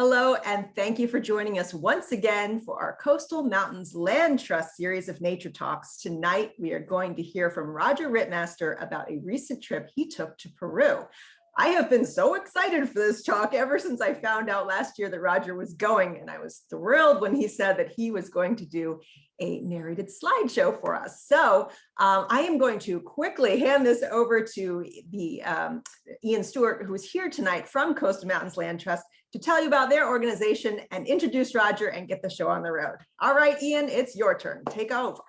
Hello, and thank you for joining us once again for our Coastal Mountains Land Trust series of nature talks. Tonight, we are going to hear from Roger Rittmaster about a recent trip he took to Peru. I have been so excited for this talk ever since I found out last year that Roger was going, and I was thrilled when he said that he was going to do a narrated slideshow for us. So I am going to quickly hand this over to the Ian Stewart, who is here tonight from Coastal Mountains Land Trust, to tell you about their organization and introduce Roger and get the show on the road. All right, Ian, it's your turn. Take over.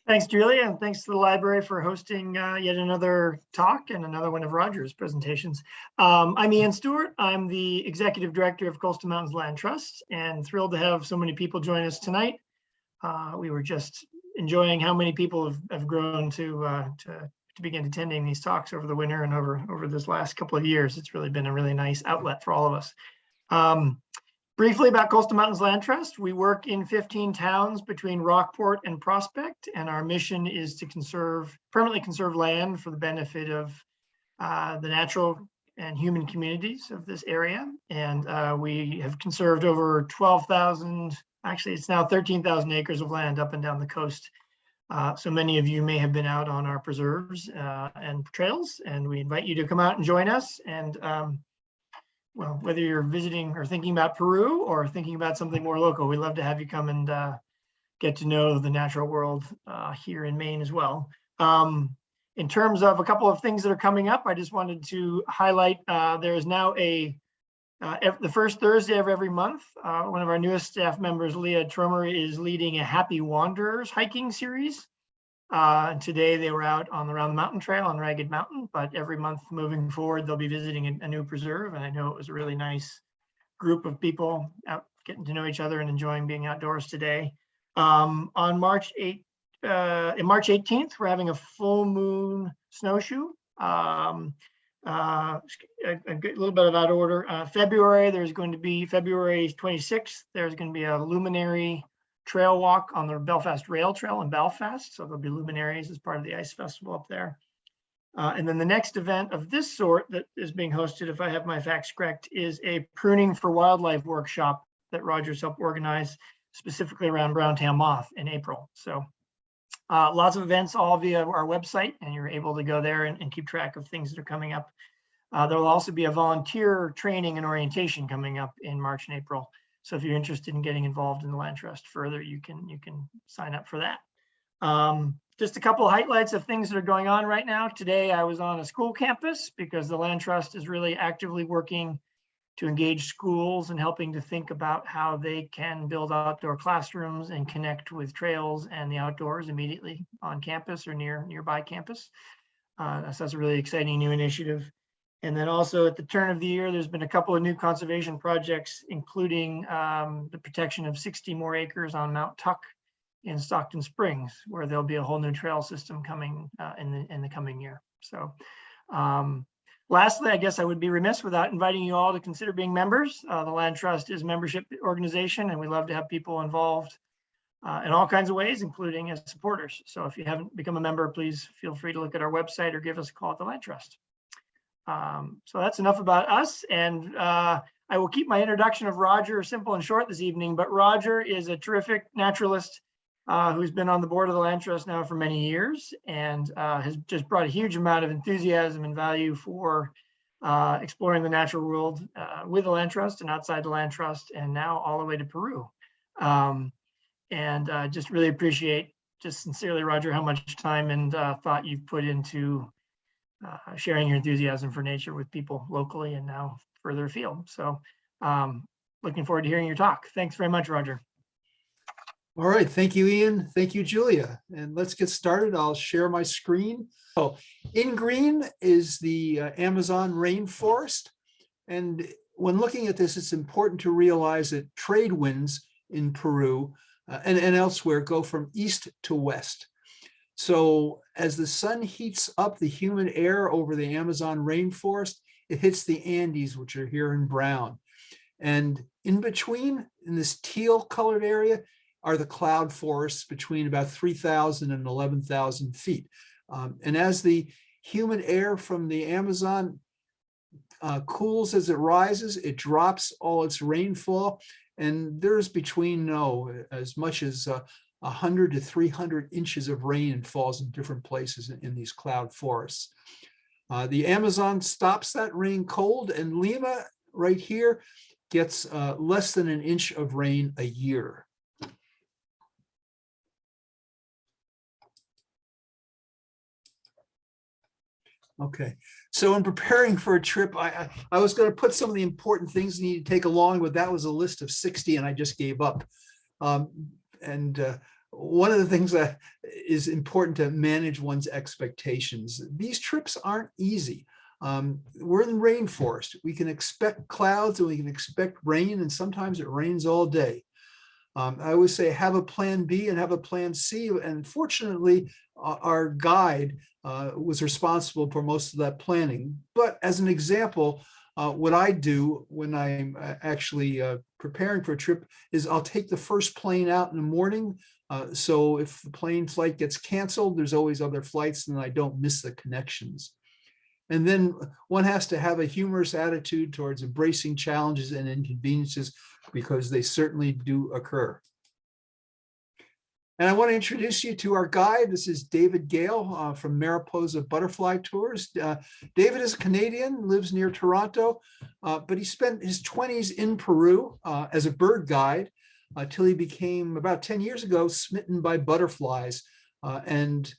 Thanks, Julia, and thanks to the library for hosting yet another talk and another one of Roger's presentations. I'm Ian Stewart. I'm the Executive Director of Coastal Mountains Land Trust, and thrilled to have so many people join us tonight. We were just enjoying how many people have grown to begin attending these talks over the winter and over this last couple of years. It's really been a really nice outlet for all of us. Briefly about Coastal Mountains Land Trust, we work in 15 towns between Rockport and Prospect, and our mission is to permanently conserve land for the benefit of the natural and human communities of this area. And we have conserved over 12,000, actually it's now 13,000 acres of land up and down the coast. So many of you may have been out on our preserves and trails, and we invite you to come out and join us. And well, whether you're visiting or thinking about Peru or thinking about something more local, we'd love to have you come and get to know the natural world here in Maine as well. In terms of a couple of things that are coming up, I just wanted to highlight there is now the first Thursday of every month. One of our newest staff members, Leah Tromer, is leading a Happy Wanderers hiking series. Today they were out around the mountain trail on Ragged Mountain, but every month moving forward, they'll be visiting a new preserve. And I know it was a really nice group of people out getting to know each other and enjoying being outdoors today. On March 18th, we're having a full moon snowshoe. A little bit of out order. February, there's going to be February 26th, there's going to be a luminary trail walk on the Belfast Rail Trail in Belfast. So there'll be luminaries as part of the ice festival up there. And then the next event of this sort that is being hosted, if I have my facts correct, is a pruning for wildlife workshop that Roger's helped organize specifically around brown-tailed moth in April. So lots of events all via our website, and you're able to go there and keep track of things that are coming up. There will also be a volunteer training and orientation coming up in March and April. So if you're interested in getting involved in the Land Trust further, you can sign up for that. Just a couple of highlights of things that are going on right now. Today, I was on a school campus because the Land Trust is really actively working to engage schools and helping to think about how they can build outdoor classrooms and connect with trails and the outdoors immediately on campus or nearby campus. So that's a really exciting new initiative. And then also at the turn of the year, there's been a couple of new conservation projects, including the protection of 60 more acres on Mount Tuck in Stockton Springs, where there'll be a whole new trail system coming in the coming year. So lastly, I guess I would be remiss without inviting you all to consider being members. The Land Trust is a membership organization, and we love to have people involved in all kinds of ways, including as supporters. So if you haven't become a member, please feel free to look at our website or give us a call at the Land Trust. So that's enough about us, and I will keep my introduction of Roger simple and short this evening, but Roger is a terrific naturalist who's been on the board of the Land Trust now for many years and has just brought a huge amount of enthusiasm and value for exploring the natural world with the Land Trust and outside the Land Trust, and now all the way to Peru. Just really appreciate, just sincerely, Roger, how much time and thought you've put into sharing your enthusiasm for nature with people locally and now further afield. So looking forward to hearing your talk. Thanks very much, Roger. All right, thank you, Ian. Thank you, Julia. And let's get started. I'll share my screen. So in green is the Amazon rainforest. And when looking at this, it's important to realize that trade winds in Peru and elsewhere go from east to west. So as the sun heats up the humid air over the Amazon rainforest, it hits the Andes, which are here in brown. And in between, in this teal colored area, are the cloud forests between about 3,000 and 11,000 feet. And as the humid air from the Amazon cools as it rises, it drops all its rainfall, and there's between as much as 100 to 300 inches of rain falls in different places in these cloud forests. The Amazon stops that rain cold, and Lima right here gets less than an inch of rain a year. Okay, so in preparing for a trip, I was going to put some of the important things you need to take along, but that was a list of 60 and I just gave up. One of the things that is important to manage one's expectations. These trips aren't easy. We're in the rainforest. We can expect clouds and we can expect rain, and sometimes it rains all day. I always say have a plan B and have a plan C. And fortunately, our guide was responsible for most of that planning. But as an example, what I do when I'm actually preparing for a trip is I'll take the first plane out in the morning. So if the plane flight gets canceled, there's always other flights and I don't miss the connections. And then one has to have a humorous attitude towards embracing challenges and inconveniences, because they certainly do occur. And I want to introduce you to our guide. This is David Gale from Mariposa Butterfly Tours. David is a Canadian, lives near Toronto, but he spent his 20s in Peru as a bird guide until he became, about 10 years ago, smitten by butterflies. That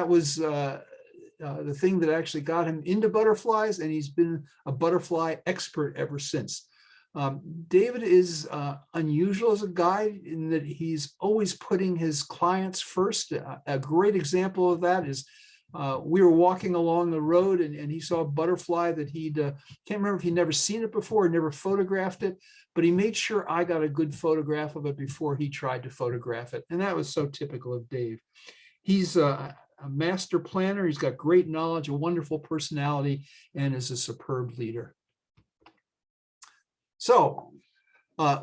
was the thing that actually got him into butterflies, and he's been a butterfly expert ever since. David is unusual as a guide in that he's always putting his clients first. A great example of that is we were walking along the road and he saw a butterfly that can't remember if he'd never seen it before, never photographed it, but he made sure I got a good photograph of it before he tried to photograph it. And that was so typical of Dave. He's a master planner. He's got great knowledge, a wonderful personality, and is a superb leader. So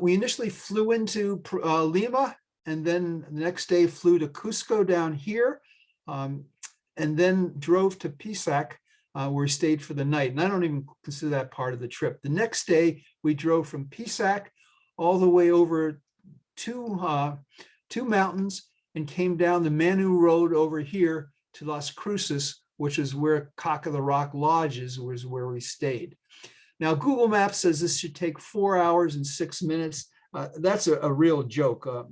we initially flew into Lima, and then the next day flew to Cusco down here, and then drove to Pisac, where we stayed for the night. And I don't even consider that part of the trip. The next day, we drove from Pisac all the way over two mountains and came down the Manu Road over here to Las Cruces, which is where Cock of the Rock Lodge is, was where we stayed. Now, Google Maps says this should take 4 hours and 6 minutes. That's a real joke. A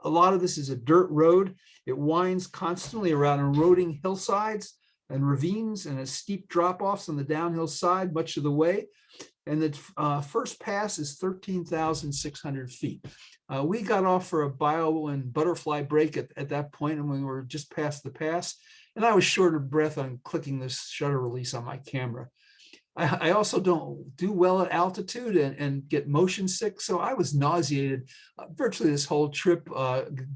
lot of this is a dirt road. It winds constantly around eroding hillsides and ravines and has steep drop-offs on the downhill side much of the way. And the first pass is 13,600 feet. We got off for a bio and butterfly break at that point, and we were just past the pass. And I was short of breath on clicking this shutter release on my camera. I also don't do well at altitude and get motion sick. So I was nauseated virtually this whole trip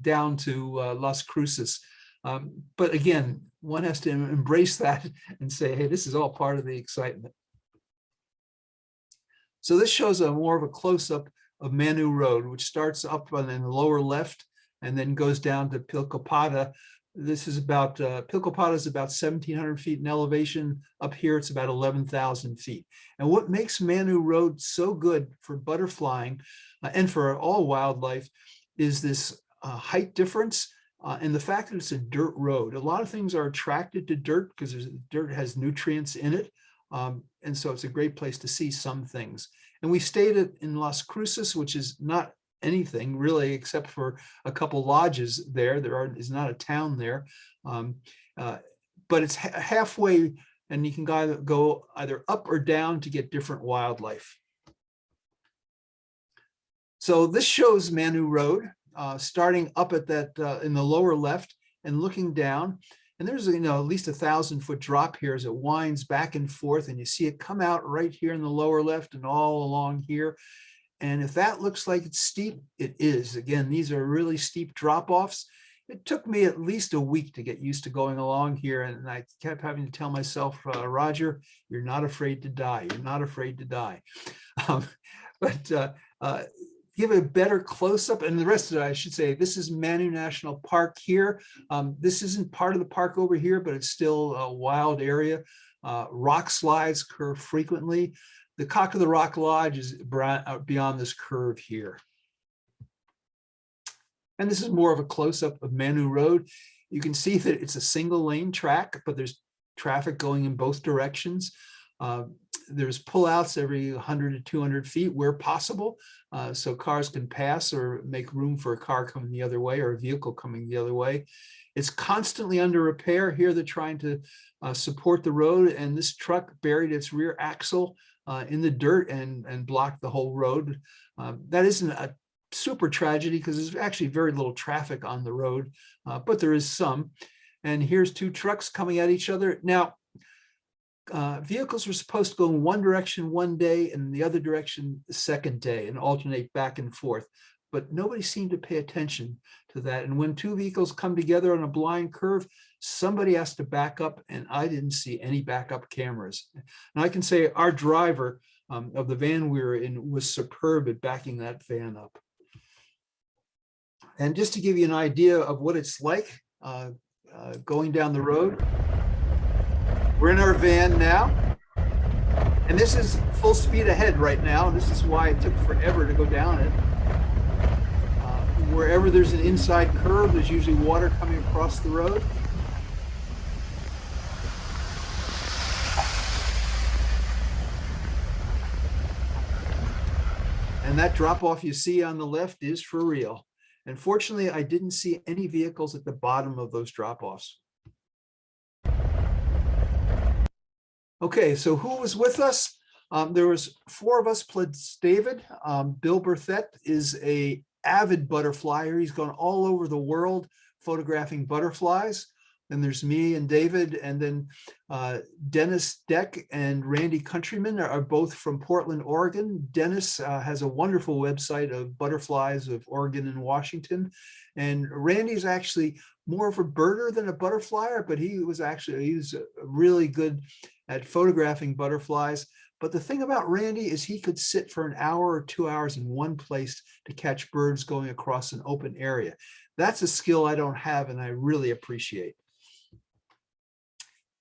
down to Las Cruces. But again, one has to embrace that and say, hey, this is all part of the excitement. So this shows more of a close-up of Manu Road, which starts up in the lower left and then goes down to Pilcopada. This is about, Pilcopada is about 1,700 feet in elevation. Up here, it's about 11,000 feet. And what makes Manu Road so good for butterflying and for all wildlife is this height difference and the fact that it's a dirt road. A lot of things are attracted to dirt because dirt has nutrients in it. And so it's a great place to see some things. And we stayed in Las Cruces, which is not anything really except for a couple lodges there. There is not a town there, but it's halfway, and you can go either up or down to get different wildlife. So this shows Manu Road, starting up at that in the lower left and looking down. And there's at least 1,000-foot drop here as it winds back and forth, and you see it come out right here in the lower left and all along here. And if that looks like it's steep, it is. Again, these are really steep drop-offs. It took me at least a week to get used to going along here. And I kept having to tell myself, Roger, you're not afraid to die. You're not afraid to die. Give a better close-up. And the rest of it, I should say, this is Manu National Park here. This isn't part of the park over here, but it's still a wild area. Rock slides occur frequently. The Cock of the Rock Lodge is beyond this curve here. And this is more of a close-up of Manu Road. You can see that it's a single lane track, but there's traffic going in both directions. There's pullouts every 100 to 200 feet where possible, so cars can pass or make room for a car coming the other way or a vehicle coming the other way. It's constantly under repair. Here they're trying to support the road, and this truck buried its rear axle in the dirt and blocked the whole road. That isn't a super tragedy because there's actually very little traffic on the road, but there is some. And here's two trucks coming at each other. Now, vehicles were supposed to go in one direction one day and the other direction the second day and alternate back and forth, but nobody seemed to pay attention to that. And when two vehicles come together on a blind curve, somebody has to back up, and I didn't see any backup cameras. And I can say our driver of the van we were in was superb at backing that van up. And just to give you an idea of what it's like going down the road, we're in our van now, and this is full speed ahead right now. This is why it took forever to go down it. Wherever there's an inside curve, there's usually water coming across the road. And that drop off you see on the left is for real. And fortunately, I didn't see any vehicles at the bottom of those drop-offs. Okay, so who was with us? There was four of us plus David. Bill Berthet is an avid butterflyer. He's gone all over the world photographing butterflies. Then there's me and David, and then Dennis Deck and Randy Countryman are both from Portland, Oregon. Dennis has a wonderful website of butterflies of Oregon and Washington. And Randy's actually more of a birder than a butterflyer, but he was really good at photographing butterflies. But the thing about Randy is he could sit for an hour or 2 hours in one place to catch birds going across an open area. That's a skill I don't have, and I really appreciate.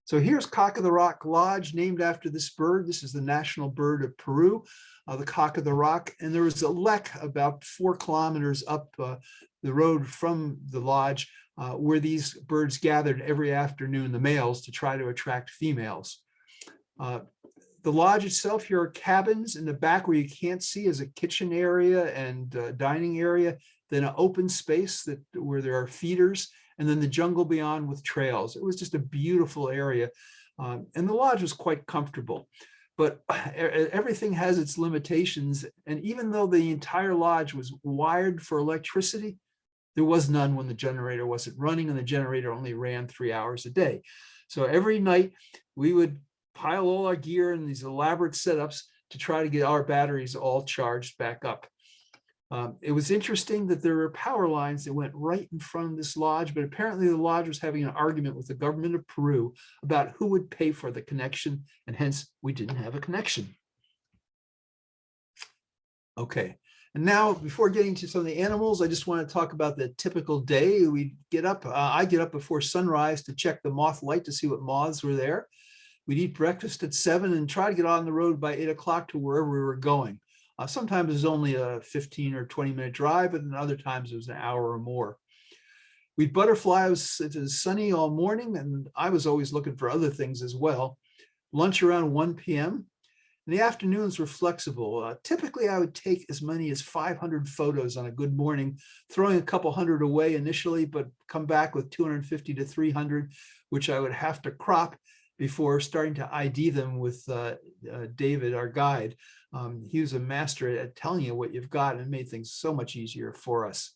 So here's Cock of the Rock Lodge, named after this bird. This is the national bird of Peru, the Cock of the Rock. And there was a lek about 4 kilometers up the road from the lodge where these birds gathered every afternoon, the males, to try to attract females. The lodge itself, here are cabins. In the back where you can't see is a kitchen area and dining area, then an open space where there are feeders, and then the jungle beyond with trails. It was just a beautiful area. And the lodge was quite comfortable, but everything has its limitations. And even though the entire lodge was wired for electricity, there was none when the generator wasn't running, and the generator only ran 3 hours a day. So every night we would pile all our gear in these elaborate setups to try to get our batteries all charged back up. It was interesting that there were power lines that went right in front of this lodge, but apparently the lodge was having an argument with the government of Peru about who would pay for the connection, and hence we didn't have a connection. Okay, and now before getting to some of the animals, I just want to talk about the typical day. We get up, I get up before sunrise to check the moth light to see what moths were there. We'd eat breakfast at 7 and try to get on the road by 8 o'clock to wherever we were going. Sometimes it was only a 15 or 20-minute drive, but then other times it was an hour or more. We'd butterfly. It was sunny all morning, and I was always looking for other things as well. Lunch around 1 p.m. And the afternoons were flexible. Typically, I would take as many as 500 photos on a good morning, throwing a couple hundred away initially, but come back with 250 to 300, which I would have to crop before starting to ID them with David, our guide. He was a master at telling you what you've got, and made things so much easier for us.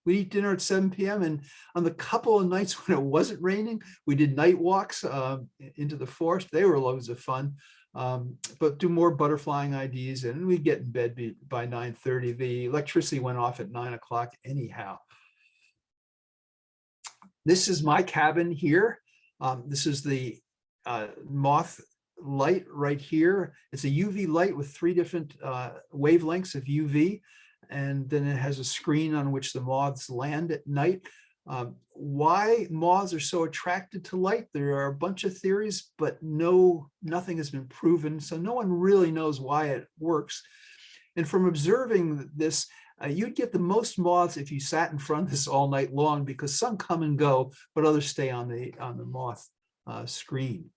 We eat dinner at 7 p.m. and on the couple of nights when it wasn't raining, we did night walks into the forest. They were loads of fun, but do more butterflying IDs, and we'd get in bed by 9:30. The electricity went off at 9 o'clock anyhow. This is my cabin here. This is the Moth light right here. It's a UV light with 3 different wavelengths of UV, and then it has a screen on which the moths land at night. Why moths are so attracted to light, there are a bunch of theories, but nothing has been proven. So no one really knows why it works. And from observing this, you'd get the most moths if you sat in front of this all night long, because some come and go, but others stay on the moth screen.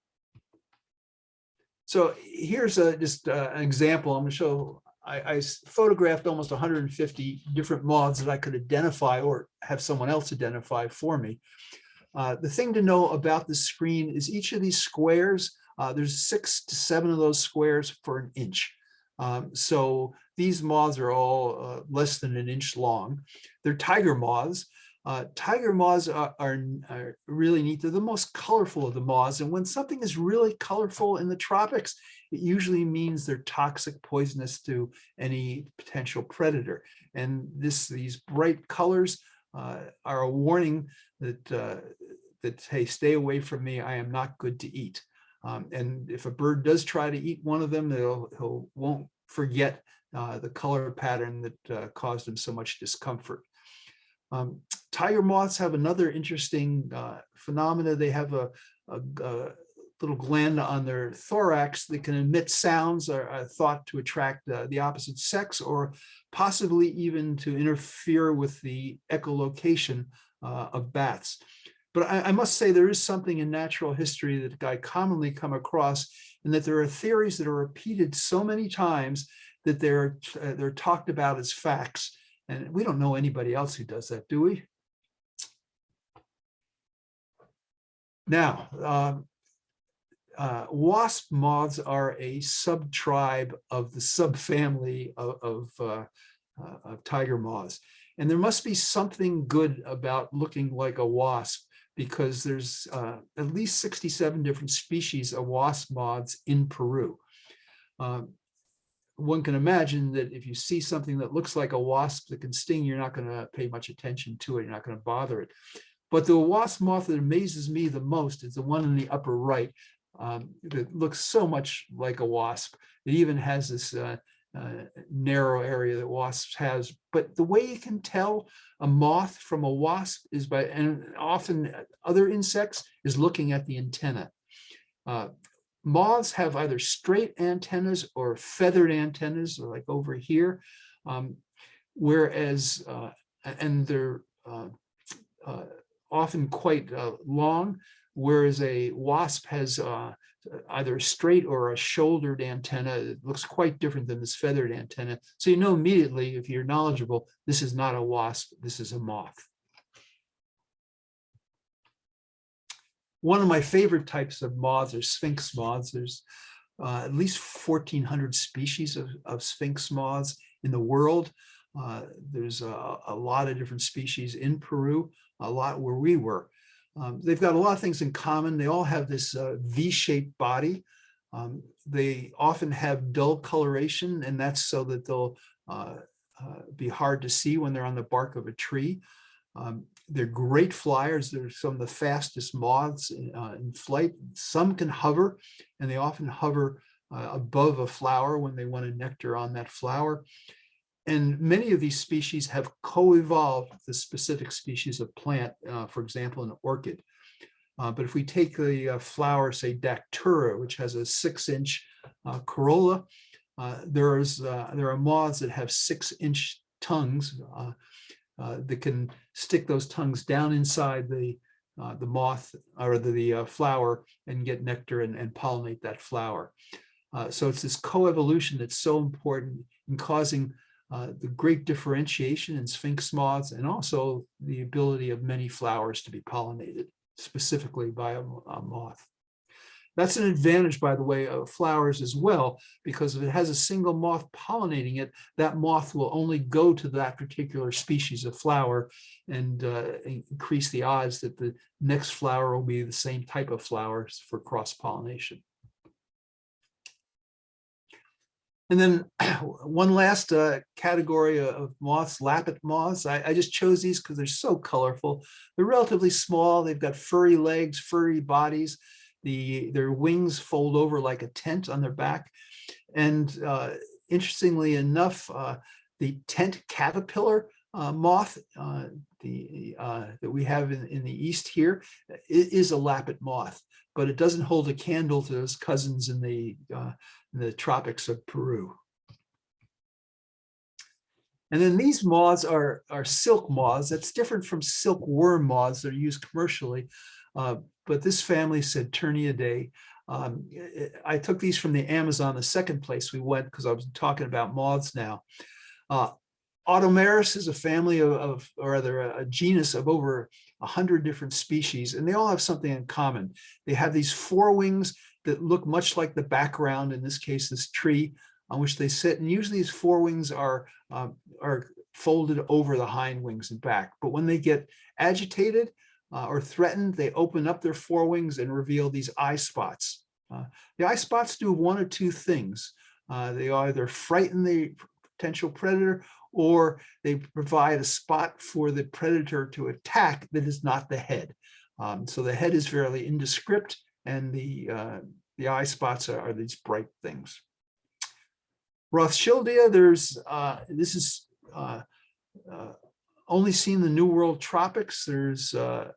So here's just an example. I'm going to show. I photographed almost 150 different moths that I could identify or have someone else identify for me. The thing to know about the screen is each of these squares, there's 6 to 7 of those squares for an inch. So these moths are all less than an inch long. They're tiger moths. Tiger moths are really neat. They're the most colorful of the moths. And when something is really colorful in the tropics, it usually means they're toxic, poisonous to any potential predator. And these bright colors are a warning that, hey, stay away from me. I am not good to eat. And if a bird does try to eat one of them, he won't forget the color pattern that caused him so much discomfort. Tiger moths have another interesting phenomena. They have a little gland on their thorax that can emit sounds, are thought to attract the opposite sex, or possibly even to interfere with the echolocation of bats. But I must say there is something in natural history that I commonly come across, and that there are theories that are repeated so many times that they're talked about as facts. And we don't know anybody else who does that, do we? Now, wasp moths are a subtribe of the subfamily of tiger moths. And there must be something good about looking like a wasp, because there's at least 67 different species of wasp moths in Peru. One can imagine that if you see something that looks like a wasp that can sting, you're not going to pay much attention to it. You're not going to bother it. But the wasp moth that amazes me the most is the one in the upper right that looks so much like a wasp. It even has this narrow area that wasps has. But the way you can tell a moth from a wasp is by, and often other insects, is looking at the antenna. Moths have either straight antennas or feathered antennas, like over here, whereas, and they're often quite long, whereas a wasp has either a straight or a shouldered antenna. It looks quite different than this feathered antenna. So you know immediately, if you're knowledgeable, this is not a wasp, this is a moth. One of my favorite types of moths are sphinx moths. There's at least 1,400 species of sphinx moths in the world. There's a lot of different species in Peru, a lot where we were. They've got a lot of things in common. They all have this V-shaped body. They often have dull coloration, and that's so that they'll be hard to see when they're on the bark of a tree. They're great flyers. They're some of the fastest moths in flight. Some can hover, and they often hover above a flower when they want to nectar on that flower. And many of these species have co-evolved with the specific species of plant, for example, an orchid. But if we take the flower, say Dactyra, which has a 6-inch corolla, there are moths that have 6-inch tongues that can stick those tongues down inside the moth or the flower and get nectar and pollinate that flower. So it's this coevolution that's so important in causing the great differentiation in sphinx moths, and also the ability of many flowers to be pollinated specifically by a moth. That's an advantage, by the way, of flowers as well, because if it has a single moth pollinating it, that moth will only go to that particular species of flower and increase the odds that the next flower will be the same type of flowers for cross-pollination. And then one last category of moths, lappet moths. I just chose these because they're so colorful. They're relatively small. They've got furry legs, furry bodies. Their wings fold over like a tent on their back. And interestingly enough, the tent caterpillar moth that we have in the east here is a lappet moth, but it doesn't hold a candle to its cousins in the tropics of Peru. And then these moths are silk moths. That's different from silkworm moths that are used commercially. But this family said Saturniidae. I took these from the Amazon, the second place we went, because I was talking about moths now. Automeris is a family or rather a genus of over 100 different species, and they all have something in common. They have these forewings that look much like the background, in this case, this tree on which they sit. And usually these forewings are folded over the hind wings and back. But when they get agitated or threatened, they open up their forewings and reveal these eye spots. The eye spots do one or two things. They either frighten the potential predator, or they provide a spot for the predator to attack that is not the head. So the head is fairly indescript, and the eye spots are these bright things. Rothschildia, this is only seen in the New World tropics. There's at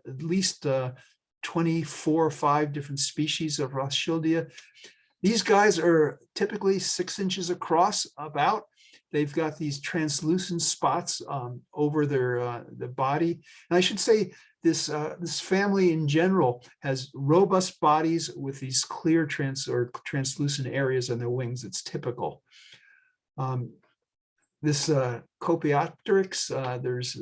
least 24 or 5 different species of Rothschildia. These guys are typically 6 inches across about. They've got these translucent spots over their body. And I should say this family in general has robust bodies with these clear translucent areas on their wings. It's typical. This Copiopteryx, there's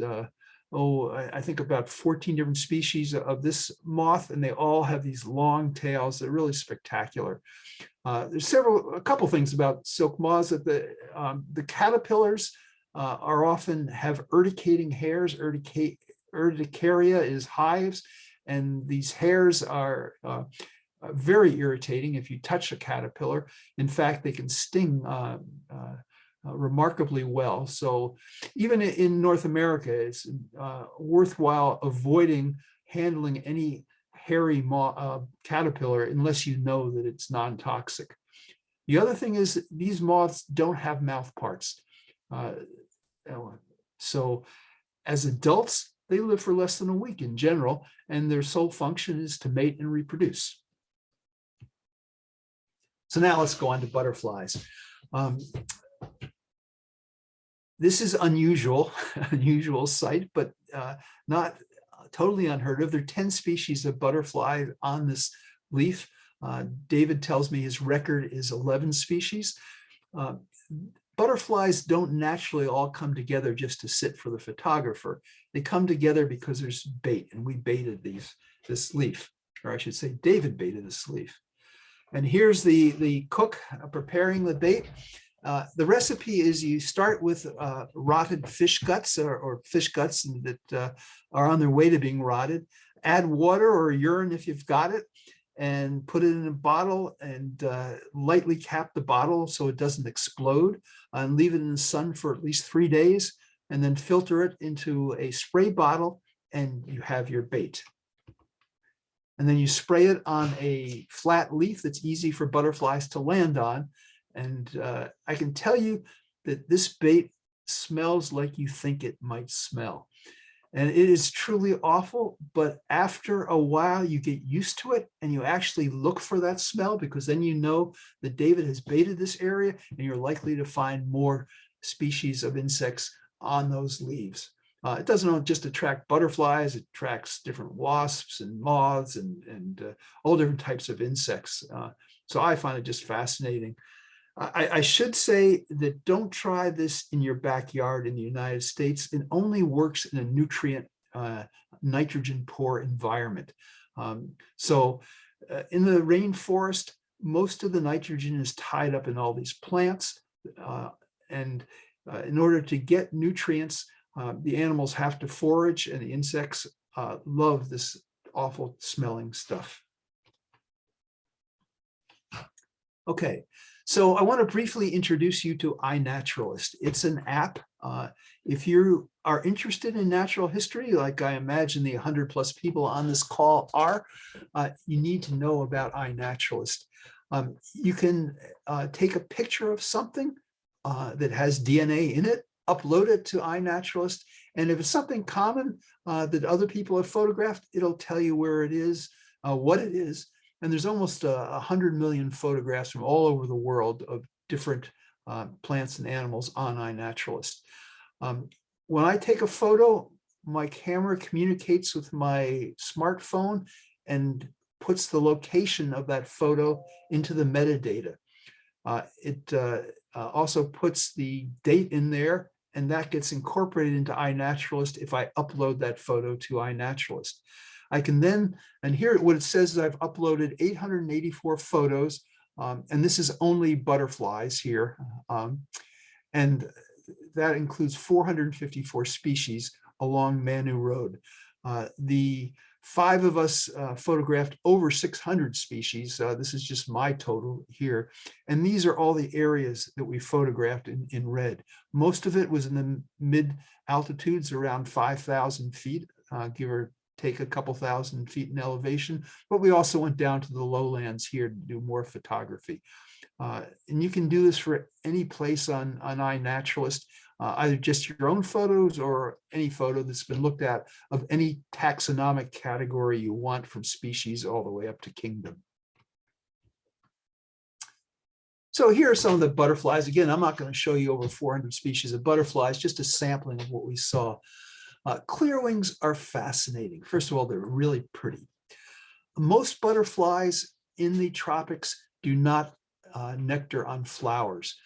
I think about 14 different species of this moth, and they all have these long tails. They're really spectacular. There's a couple things about silk moths, that the caterpillars are often have urticating hairs. Urticaria is hives, and these hairs are very irritating if you touch a caterpillar. In fact, they can sting remarkably well. So even in North America, it's worthwhile avoiding handling any hairy caterpillar unless you know that it's non-toxic. The other thing is these moths don't have mouth parts. So as adults, they live for less than a week in general, and their sole function is to mate and reproduce. So now let's go on to butterflies. This is unusual sight, but not totally unheard of. There are 10 species of butterfly on this leaf. David tells me his record is 11 species. Butterflies don't naturally all come together just to sit for the photographer. They come together because there's bait, and we baited this leaf, or I should say David baited this leaf. And here's the cook preparing the bait. The recipe is you start with rotted fish guts or fish guts that are on their way to being rotted. Add water or urine if you've got it, and put it in a bottle and lightly cap the bottle so it doesn't explode, and leave it in the sun for at least 3 days, and then filter it into a spray bottle, and you have your bait. And then you spray it on a flat leaf that's easy for butterflies to land on. And I can tell you that this bait smells like you think it might smell. And it is truly awful, but after a while you get used to it and you actually look for that smell, because then you know that David has baited this area and you're likely to find more species of insects on those leaves. It doesn't just attract butterflies, it attracts different wasps and moths and all different types of insects. So I find it just fascinating. I should say that don't try this in your backyard in the United States. It only works in a nutrient, nitrogen poor environment. So in the rainforest, most of the nitrogen is tied up in all these plants. And in order to get nutrients, the animals have to forage, and the insects love this awful smelling stuff. Okay. So I want to briefly introduce you to iNaturalist. It's an app. If you are interested in natural history, like I imagine the 100+ people on this call are, you need to know about iNaturalist. You can take a picture of something that has DNA in it, upload it to iNaturalist. And if it's something common that other people have photographed, it'll tell you where it is, what it is. And there's almost 100 million photographs from all over the world of different plants and animals on iNaturalist. When I take a photo, my camera communicates with my smartphone and puts the location of that photo into the metadata. It also puts the date in there, and that gets incorporated into iNaturalist if I upload that photo to iNaturalist. I can then, and here what it says is I've uploaded 884 photos, and this is only butterflies here. And that includes 454 species along Manu Road. The 5 of us photographed over 600 species. This is just my total here. And these are all the areas that we photographed in red. Most of it was in the mid altitudes, around 5,000 feet, give or take a couple thousand feet in elevation. But we also went down to the lowlands here to do more photography. And you can do this for any place on iNaturalist, either just your own photos or any photo that's been looked at of any taxonomic category you want, from species all the way up to kingdom. So here are some of the butterflies. Again, I'm not going to show you over 400 species of butterflies, just a sampling of what we saw. Clearwings are fascinating. First of all, they're really pretty. Most butterflies in the tropics do not nectar on flowers.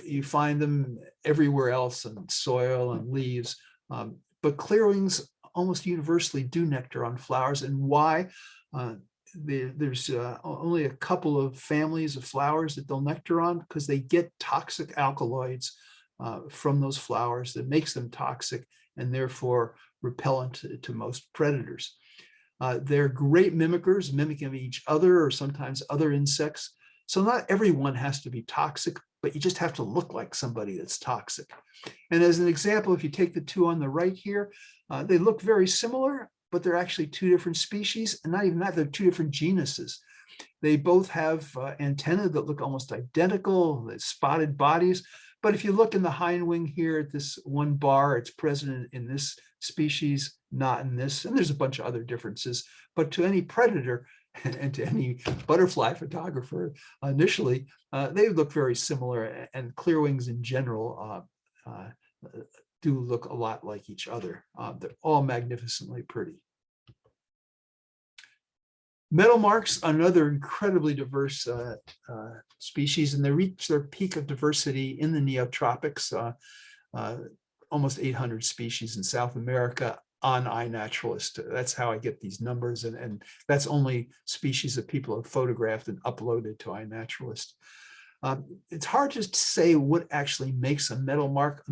You find them everywhere else in soil and leaves, but clearwings almost universally do nectar on flowers. And why? There's only a couple of families of flowers that they'll nectar on, because they get toxic alkaloids from those flowers that makes them toxic and therefore repellent to most predators. They're great mimickers, mimicking each other or sometimes other insects. So not everyone has to be toxic, but you just have to look like somebody that's toxic. And as an example, if you take the 2 on the right here, they look very similar, but they're actually 2 different species. And not even that, they're 2 different genuses. They both have antennae that look almost identical, spotted bodies. But if you look in the hind wing here at this one bar, it's present in this species, not in this. And there's a bunch of other differences. But to any predator and to any butterfly photographer initially, they look very similar. And clearwings in general do look a lot like each other. They're all magnificently pretty. Meadowlarks, another incredibly diverse species, and they reach their peak of diversity in the neotropics, almost 800 species in South America on iNaturalist. That's how I get these numbers, and that's only species that people have photographed and uploaded to iNaturalist. It's hard to say what actually makes a meadowlark,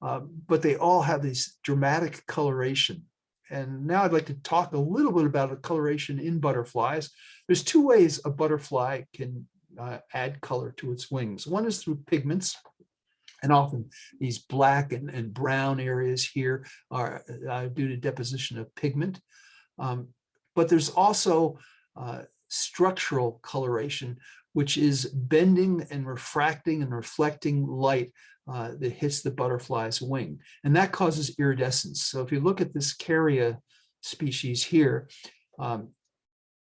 but they all have this dramatic coloration. And now I'd like to talk a little bit about the coloration in butterflies. There's 2 ways a butterfly can add color to its wings. One is through pigments, and often these black and brown areas here are due to deposition of pigment. But there's also structural coloration, which is bending and refracting and reflecting light that hits the butterfly's wing. And that causes iridescence. So if you look at this Caria species here,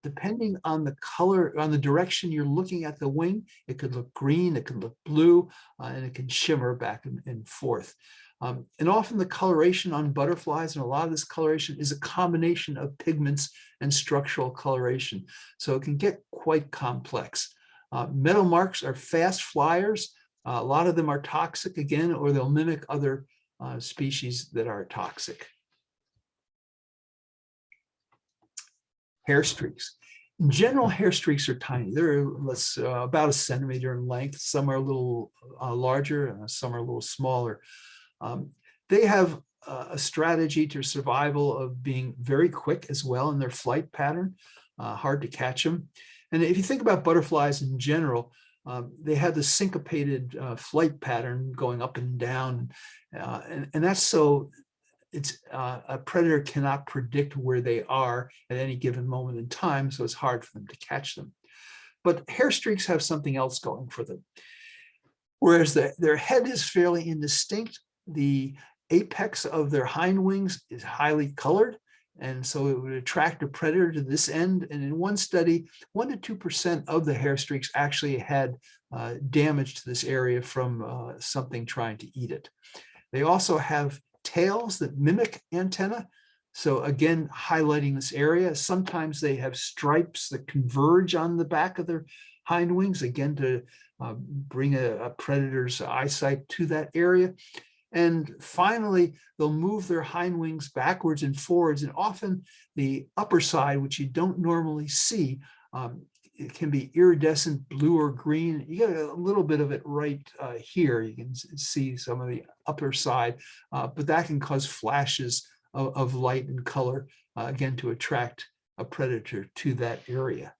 depending on the color, on the direction you're looking at the wing, it could look green, it could look blue, and it can shimmer back and forth. And often the coloration on butterflies, and a lot of this coloration is a combination of pigments and structural coloration. So it can get quite complex. Meadowlarks are fast flyers. A lot of them are toxic again, or they'll mimic other species that are toxic. Hair streaks. In general, hair streaks are tiny. They're about a centimeter in length. Some are a little larger, and some are a little smaller. They have a strategy to survival of being very quick as well in their flight pattern. Hard to catch them. And if you think about butterflies in general, they have the syncopated flight pattern going up and down. And that's so a predator cannot predict where they are at any given moment in time, so it's hard for them to catch them. But hair streaks have something else going for them. Whereas their head is fairly indistinct, the apex of their hind wings is highly colored, and so it would attract a predator to this end. And in one study, 1 to 2% of the hair streaks actually had damage to this area from something trying to eat it. They also have tails that mimic antennae. So again, highlighting this area. Sometimes they have stripes that converge on the back of their hind wings, again, to bring a predator's eyesight to that area. And finally, they'll move their hind wings backwards and forwards. And often the upper side, which you don't normally see, it can be iridescent blue or green. You get a little bit of it right here. You can see some of the upper side, but that can cause flashes of light and color, again, to attract a predator to that area.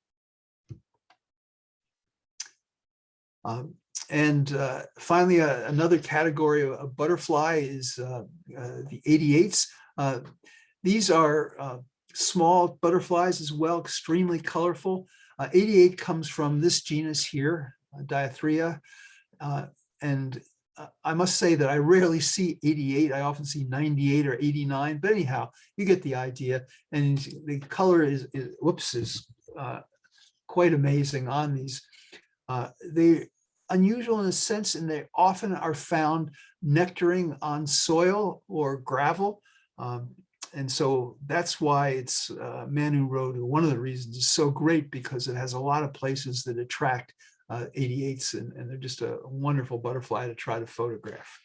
Finally, another category of butterfly is the 88s. These are small butterflies as well, extremely colorful. 88 comes from this genus here, Diathrea. And I must say that I rarely see 88. I often see 98 or 89, but anyhow, you get the idea. And the color is quite amazing on these. They're unusual in a sense, and they often are found nectaring on soil or gravel. And so that's why it's Manu wrote, one of the reasons is so great, because it has a lot of places that attract 88s, and they're just a wonderful butterfly to try to photograph.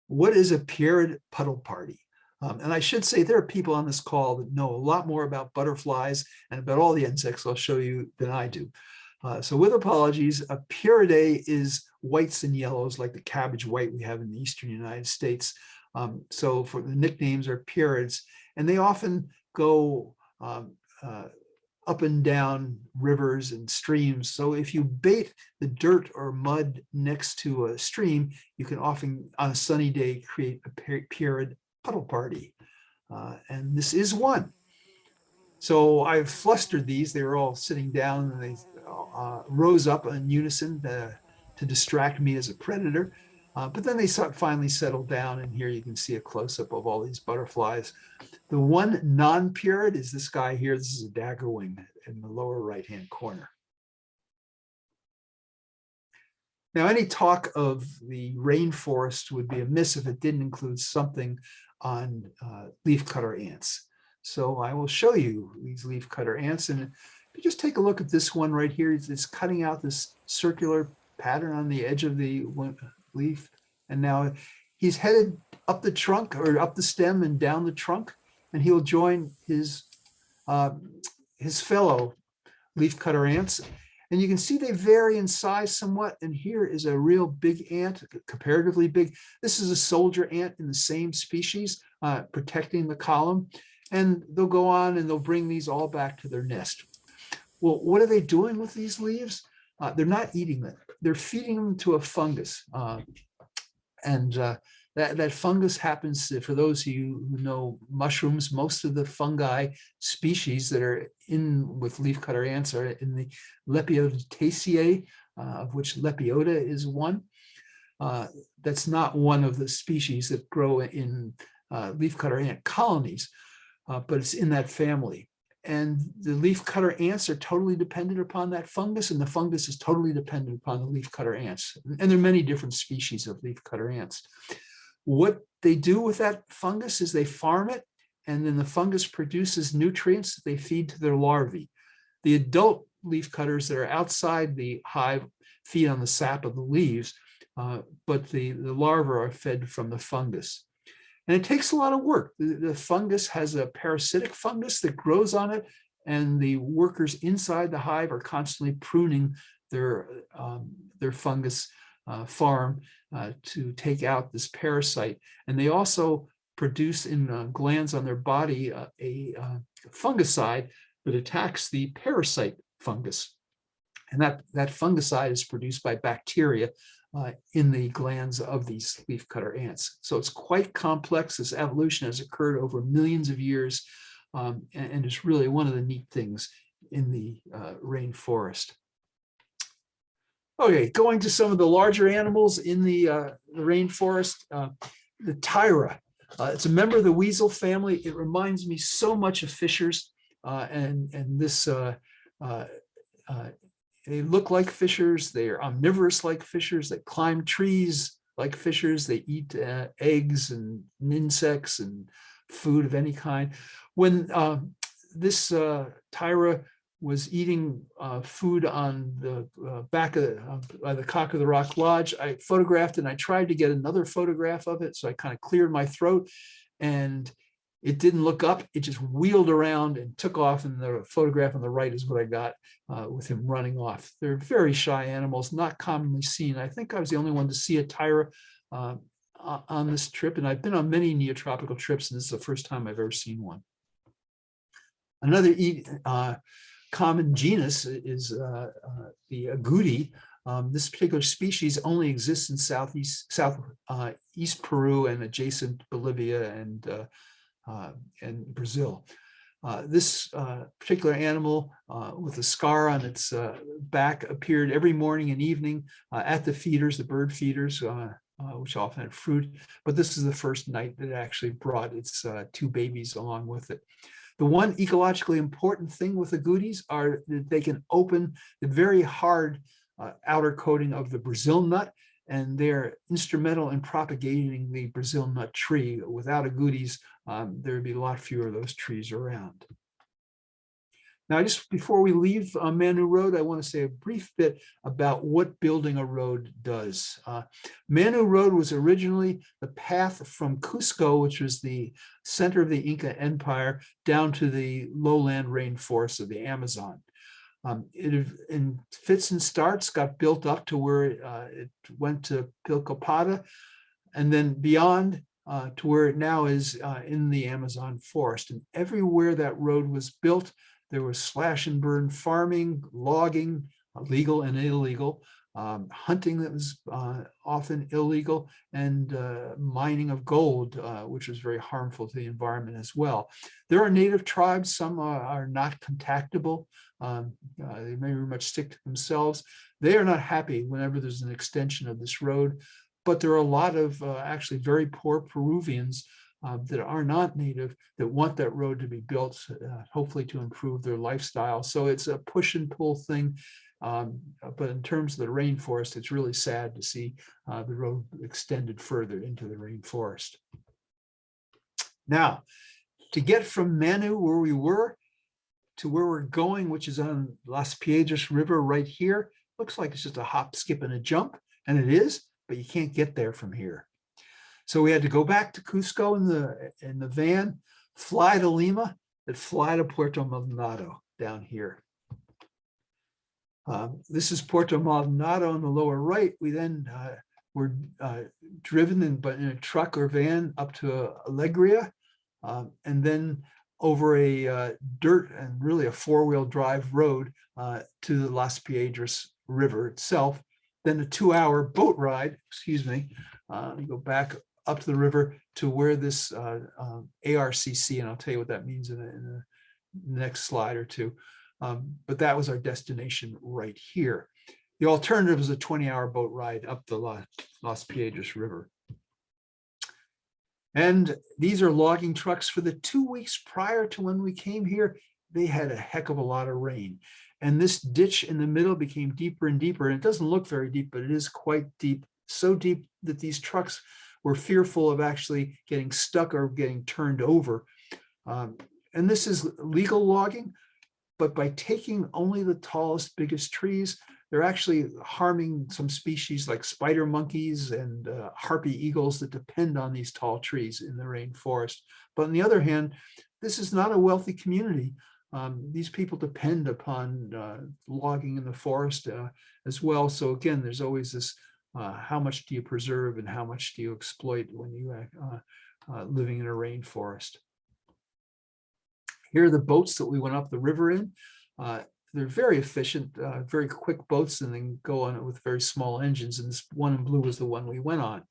What is a pierid puddle party? And I should say there are people on this call that know a lot more about butterflies and about all the insects I'll show you than I do. So with apologies, a Pieridae is whites and yellows, like the cabbage white we have in the eastern United States. So for the nicknames are pierids, and they often go up and down rivers and streams. So if you bait the dirt or mud next to a stream, you can often, on a sunny day, create a pierid puddle party. And this is one. So I've flustered these. They were all sitting down, and they rose up in unison to distract me as a predator. But then they finally settled down, and here you can see a close-up of all these butterflies. The one non-pierid is this guy here. This is a daggerwing in the lower right-hand corner. Now, any talk of the rainforest would be amiss if it didn't include something on leafcutter ants. So I will show you these leafcutter ants, and if you just take a look at this one right here, it's cutting out this circular pattern on the edge of the leaf, and now he's headed up the trunk, or up the stem and down the trunk, and he'll join his fellow leafcutter ants. And you can see they vary in size somewhat. And here is a real big ant, comparatively big. This is a soldier ant in the same species, protecting the column. And they'll go on and they'll bring these all back to their nest. Well, what are they doing with these leaves? They're not eating them. They're feeding them to a fungus. That fungus happens to, for those of you who know mushrooms, most of the fungi species that are in with leafcutter ants are in the Lepiodotaceae, of which Lepiota is one. That's not one of the species that grow in leafcutter ant colonies, but it's in that family. And the leafcutter ants are totally dependent upon that fungus, and the fungus is totally dependent upon the leafcutter ants. And there are many different species of leafcutter ants. What they do with that fungus is they farm it, and then the fungus produces nutrients that they feed to their larvae. The adult leafcutters that are outside the hive feed on the sap of the leaves, but the larvae are fed from the fungus. And it takes a lot of work. The fungus has a parasitic fungus that grows on it, and the workers inside the hive are constantly pruning their fungus farm to take out this parasite. And they also produce in glands on their body a fungicide that attacks the parasite fungus. And that fungicide is produced by bacteria in the glands of these leafcutter ants. So it's quite complex. This evolution has occurred over millions of years, and it's really one of the neat things in the rainforest. Okay, going to some of the larger animals in the rainforest, the tyra. It's a member of the weasel family. It reminds me so much of fishers, and this. They look like fishers. They are omnivorous like fishers. They climb trees like fishers. They eat eggs and insects and food of any kind. When this tyra was eating food on the back of by the Cock of the Rock Lodge, I photographed it and I tried to get another photograph of it. So I kind of cleared my throat and it didn't look up. It just wheeled around and took off. And the photograph on the right is what I got with him running off. They're very shy animals, not commonly seen. I think I was the only one to see a tyra on this trip. And I've been on many neotropical trips, and this is the first time I've ever seen one. Another common genus is the agouti. This particular species only exists in southeast Peru and adjacent Bolivia and Brazil. This particular animal with a scar on its back appeared every morning and evening at the feeders, the bird feeders, which often had fruit. But this is the first night that it actually brought its two babies along with it. The one ecologically important thing with agoutis are that they can open the very hard outer coating of the Brazil nut, and they're instrumental in propagating the Brazil nut tree. Without agoutis, there would be a lot fewer of those trees around. Now, just before we leave Manu Road, I want to say a brief bit about what building a road does. Manu Road was originally the path from Cusco, which was the center of the Inca Empire, down to the lowland rainforests of the Amazon. It in fits and starts got built up to where it went to Pilcopada, and then beyond to where it now is in the Amazon forest. And everywhere that road was built, there was slash and burn farming, logging, legal and illegal, hunting that was often illegal, and mining of gold, which was very harmful to the environment as well. There are native tribes, some are not contactable. They may very much stick to themselves. They are not happy whenever there's an extension of this road, but there are a lot of actually very poor Peruvians that are not native that want that road to be built, hopefully to improve their lifestyle. So it's a push and pull thing. But in terms of the rainforest, it's really sad to see the road extended further into the rainforest. Now, to get from Manu, where we were, to where we're going, which is on Las Piedras River right here, looks like it's just a hop, skip, and a jump, and it is, but you can't get there from here. So we had to go back to Cusco in the van, fly to Lima, and fly to Puerto Maldonado down here. This is Puerto Maldonado on the lower right. We then were driven in a truck or van up to Alegria, and then over a dirt and really a four-wheel drive road to the Las Piedras River itself. Then a 2-hour boat ride, go back up to the river to where this ARCC, and I'll tell you what that means in the next slide or two. But that was our destination right here. The alternative was a 20-hour boat ride up the Las Piedras River. And these are logging trucks. For the 2 weeks prior to when we came here, they had a heck of a lot of rain. And this ditch in the middle became deeper and deeper. And it doesn't look very deep, but it is quite deep. So deep that these trucks were fearful of actually getting stuck or getting turned over. And this is legal logging, but by taking only the tallest, biggest trees, they're actually harming some species like spider monkeys and harpy eagles that depend on these tall trees in the rainforest. But on the other hand, this is not a wealthy community. These people depend upon logging in the forest as well. So again, there's always this, how much do you preserve and how much do you exploit when you living in a rainforest? Here are the boats that we went up the river in. They're very efficient, very quick boats, and then go on it with very small engines. And this one in blue was the one we went on.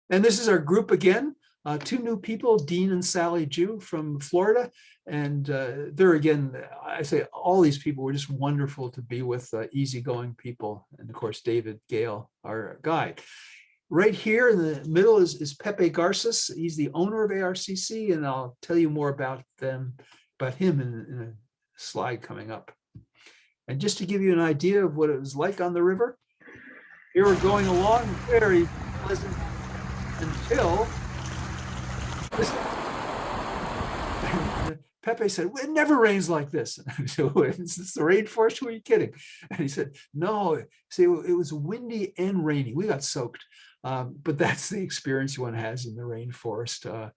And this is our group again. two new people, Dean and Sally Jew from Florida. And there again, I say all these people were just wonderful to be with, easygoing people. And of course, David Gale, our guide. Right here in the middle is Pepe Garces. He's the owner of ARCC, and I'll tell you more about him in a slide coming up. And just to give you an idea of what it was like on the river, here we're going along, very pleasant until this. Pepe said, well, it never rains like this. And I said, it's the rainforest? Who are you kidding? And he said, no, see, it was windy and rainy. We got soaked. But that's the experience one has in the rainforest.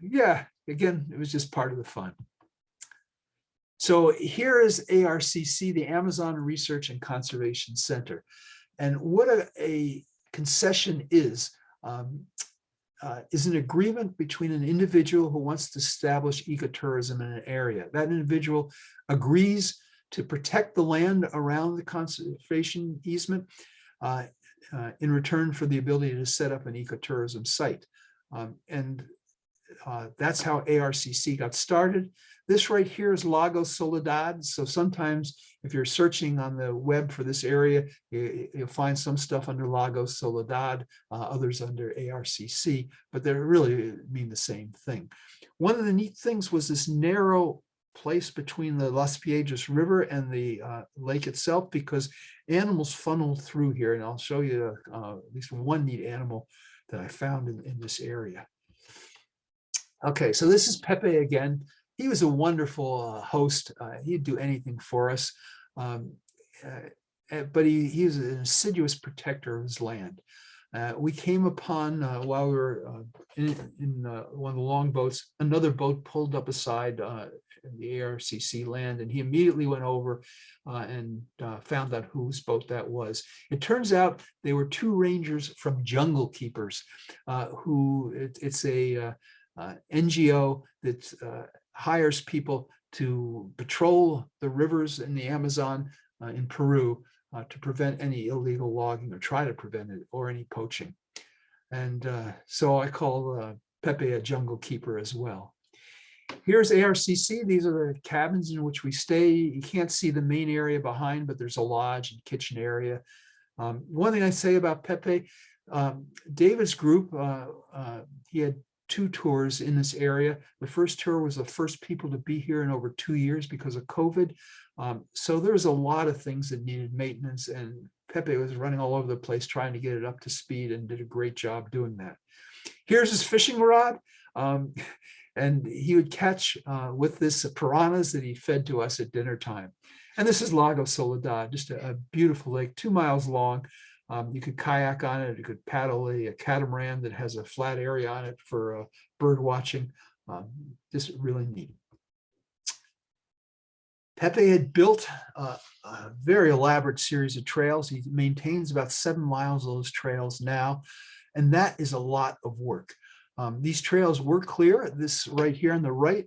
Yeah, again, it was just part of the fun. So here is ARCC, the Amazon Research and Conservation Center. And what a concession is an agreement between an individual who wants to establish ecotourism in an area. That individual agrees to protect the land around the conservation easement in return for the ability to set up an ecotourism site. That's how ARCC got started. This right here is Lago Soledad. So sometimes if you're searching on the web for this area, you'll find some stuff under Lago Soledad, others under ARCC, but they really mean the same thing. One of the neat things was this narrow place between the Las Piedras River and the lake itself, because animals funnel through here. And I'll show you at least one neat animal that I found in this area. Okay, so this is Pepe again. He was a wonderful host. He'd do anything for us. But he was an assiduous protector of his land. We came upon, while we were in one of the longboats, another boat pulled up aside in the ARCC land, and he immediately went over and found out whose boat that was. It turns out they were two rangers from Jungle Keepers, it's a NGO that hires people to patrol the rivers in the Amazon in Peru to prevent any illegal logging, or try to prevent it, or any poaching. And so I call Pepe a jungle keeper as well. Here's ARCC. These are the cabins in which we stay. You can't see the main area behind, but there's a lodge and kitchen area. One thing I say about Pepe, David's group, he had 2 tours in this area. The first tour was the first people to be here in over 2 years because of COVID. So there was a lot of things that needed maintenance, and Pepe was running all over the place trying to get it up to speed, and did a great job doing that. Here's his fishing rod. And he would catch with this piranhas that he fed to us at dinner time. And this is Lago Soledad, just a beautiful lake, 2 miles long. You could kayak on it. You could paddle a catamaran that has a flat area on it for bird watching. Just really neat. Pepe had built a very elaborate series of trails. He maintains about 7 miles of those trails now, and that is a lot of work. These trails were clear. This right here on the right,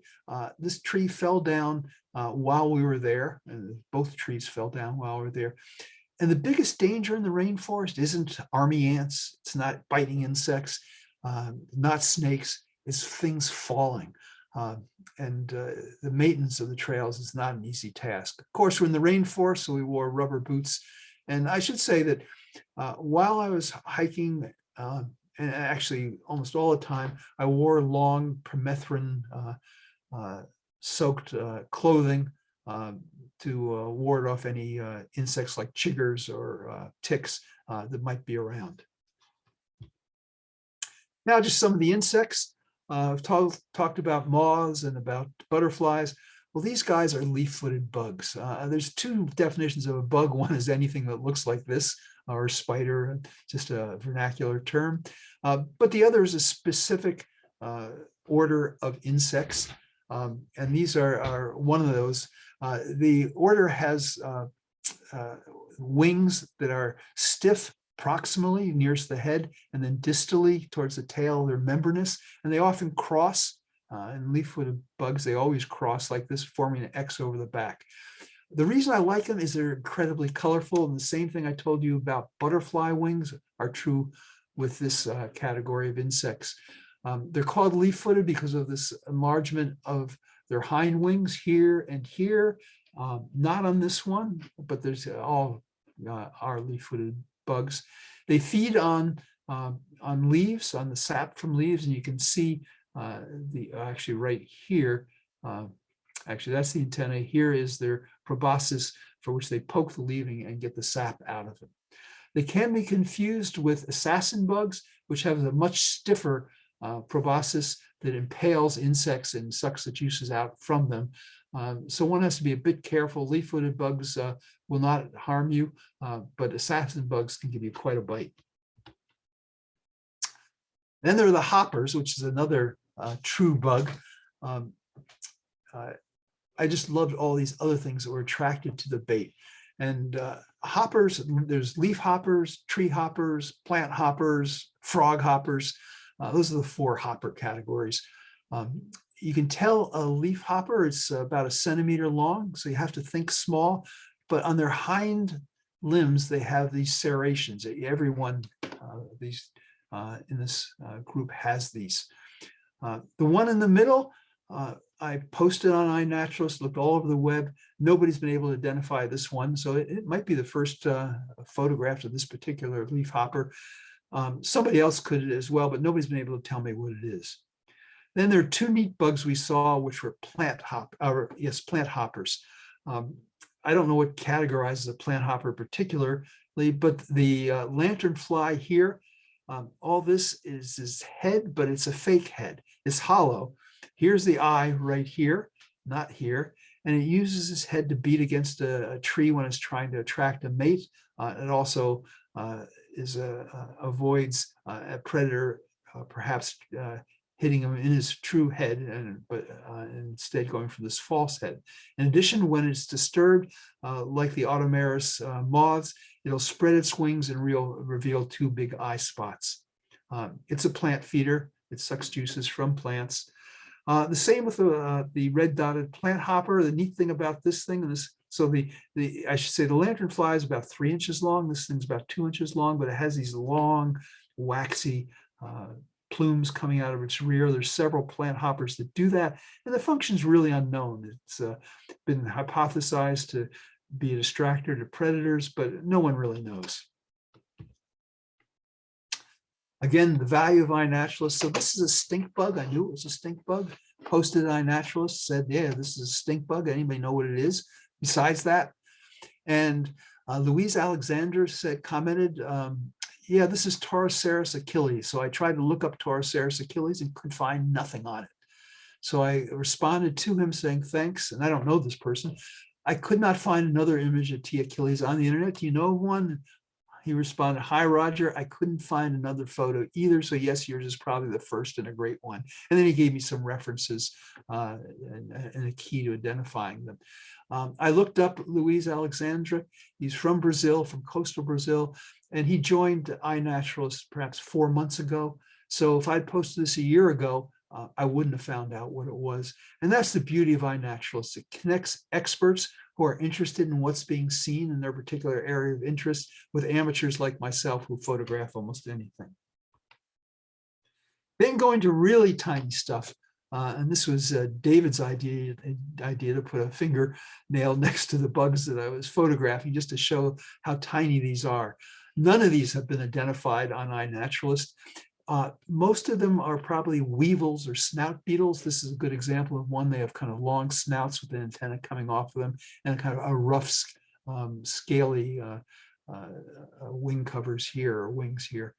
this tree fell down while we were there, and both trees fell down while we were there. And the biggest danger in the rainforest isn't army ants, it's not biting insects, not snakes, it's things falling. The maintenance of the trails is not an easy task. Of course, we're in the rainforest, so we wore rubber boots. And I should say that while I was hiking, and actually almost all the time, I wore long permethrin soaked clothing to ward off any insects like chiggers or ticks that might be around. Now, just some of the insects. I've talked about moths and about butterflies. Well, these guys are leaf-footed bugs. There's 2 definitions of a bug. One is anything that looks like this, or a spider, just a vernacular term. But the other is a specific order of insects. And these are one of those. The order has wings that are stiff proximally nearest the head, and then distally towards the tail, they're membranous, and they often cross. In leaf-footed bugs, they always cross like this, forming an X over the back. The reason I like them is they're incredibly colorful, and the same thing I told you about butterfly wings are true with this category of insects. They're called leaf-footed because of this enlargement of their hind wings here and here. Not on this one, but there's all are leaf-footed bugs. They feed on leaves, on the sap from leaves, and you can see actually right here. Actually, that's the antennae. Here is their proboscis, for which they poke the leaving and get the sap out of it. They can be confused with assassin bugs, which have a much stiffer proboscis that impales insects and sucks the juices out from them. So one has to be a bit careful. Leaf-footed bugs will not harm you, but assassin bugs can give you quite a bite. Then there are the hoppers, which is another true bug. I just loved all these other things that were attracted to the bait. And hoppers, there's leaf hoppers, tree hoppers, plant hoppers, frog hoppers. Those are the 4 hopper categories. You can tell a leaf hopper is about 1 centimeter long, so you have to think small, but on their hind limbs, they have these serrations. Everyone these in this group has these. The one in the middle, I posted on iNaturalist, looked all over the web. Nobody's been able to identify this one, so it might be the first photograph of this particular leaf hopper. Somebody else could as well, but nobody's been able to tell me what it is. Then there are 2 neat bugs we saw, which were plant hoppers. I don't know what categorizes a plant hopper particularly, but the lanternfly here, all this is his head, but it's a fake head. It's hollow. Here's the eye right here, not here. And it uses his head to beat against a tree when it's trying to attract a mate. It also avoids a predator, perhaps hitting him in his true head, but instead going for this false head. In addition, when it's disturbed, like the automaris moths, it'll spread its wings and reveal 2 big eye spots. It's a plant feeder. It sucks juices from plants. The same with the red dotted plant hopper. The neat thing about this thing, and this, so I should say the lanternfly is about 3 inches long. This thing's about 2 inches long, but it has these long, waxy plumes coming out of its rear. There's several plant hoppers that do that, and the function is really unknown. It's been hypothesized to be a distractor to predators, but no one really knows. Again, the value of iNaturalist. So this is a stink bug. I knew it was a stink bug. Posted iNaturalist, said, yeah, this is a stink bug. Anybody know what it is besides that? And Louise Alexander commented, yeah, this is Toroceras achilles. So I tried to look up Toroceras achilles and could find nothing on it. So I responded to him saying, thanks. And I don't know this person. I could not find another image of T. achilles on the internet. Do you know one? He responded, hi, Roger. I couldn't find another photo either. So yes, yours is probably the first and a great one. And then he gave me some references and a key to identifying them. I looked up Luis Alexandra. He's from Brazil, from coastal Brazil, and he joined iNaturalist perhaps 4 months ago. So if I'd posted this a year ago, I wouldn't have found out what it was. And that's the beauty of iNaturalist. It connects experts who are interested in what's being seen in their particular area of interest with amateurs like myself who photograph almost anything. Then going to really tiny stuff. And this was David's idea to put a fingernail next to the bugs that I was photographing just to show how tiny these are. None of these have been identified on iNaturalist. Most of them are probably weevils or snout beetles. This is a good example of one. They have kind of long snouts with an antenna coming off of them and kind of a rough, scaly wing covers here or wings here.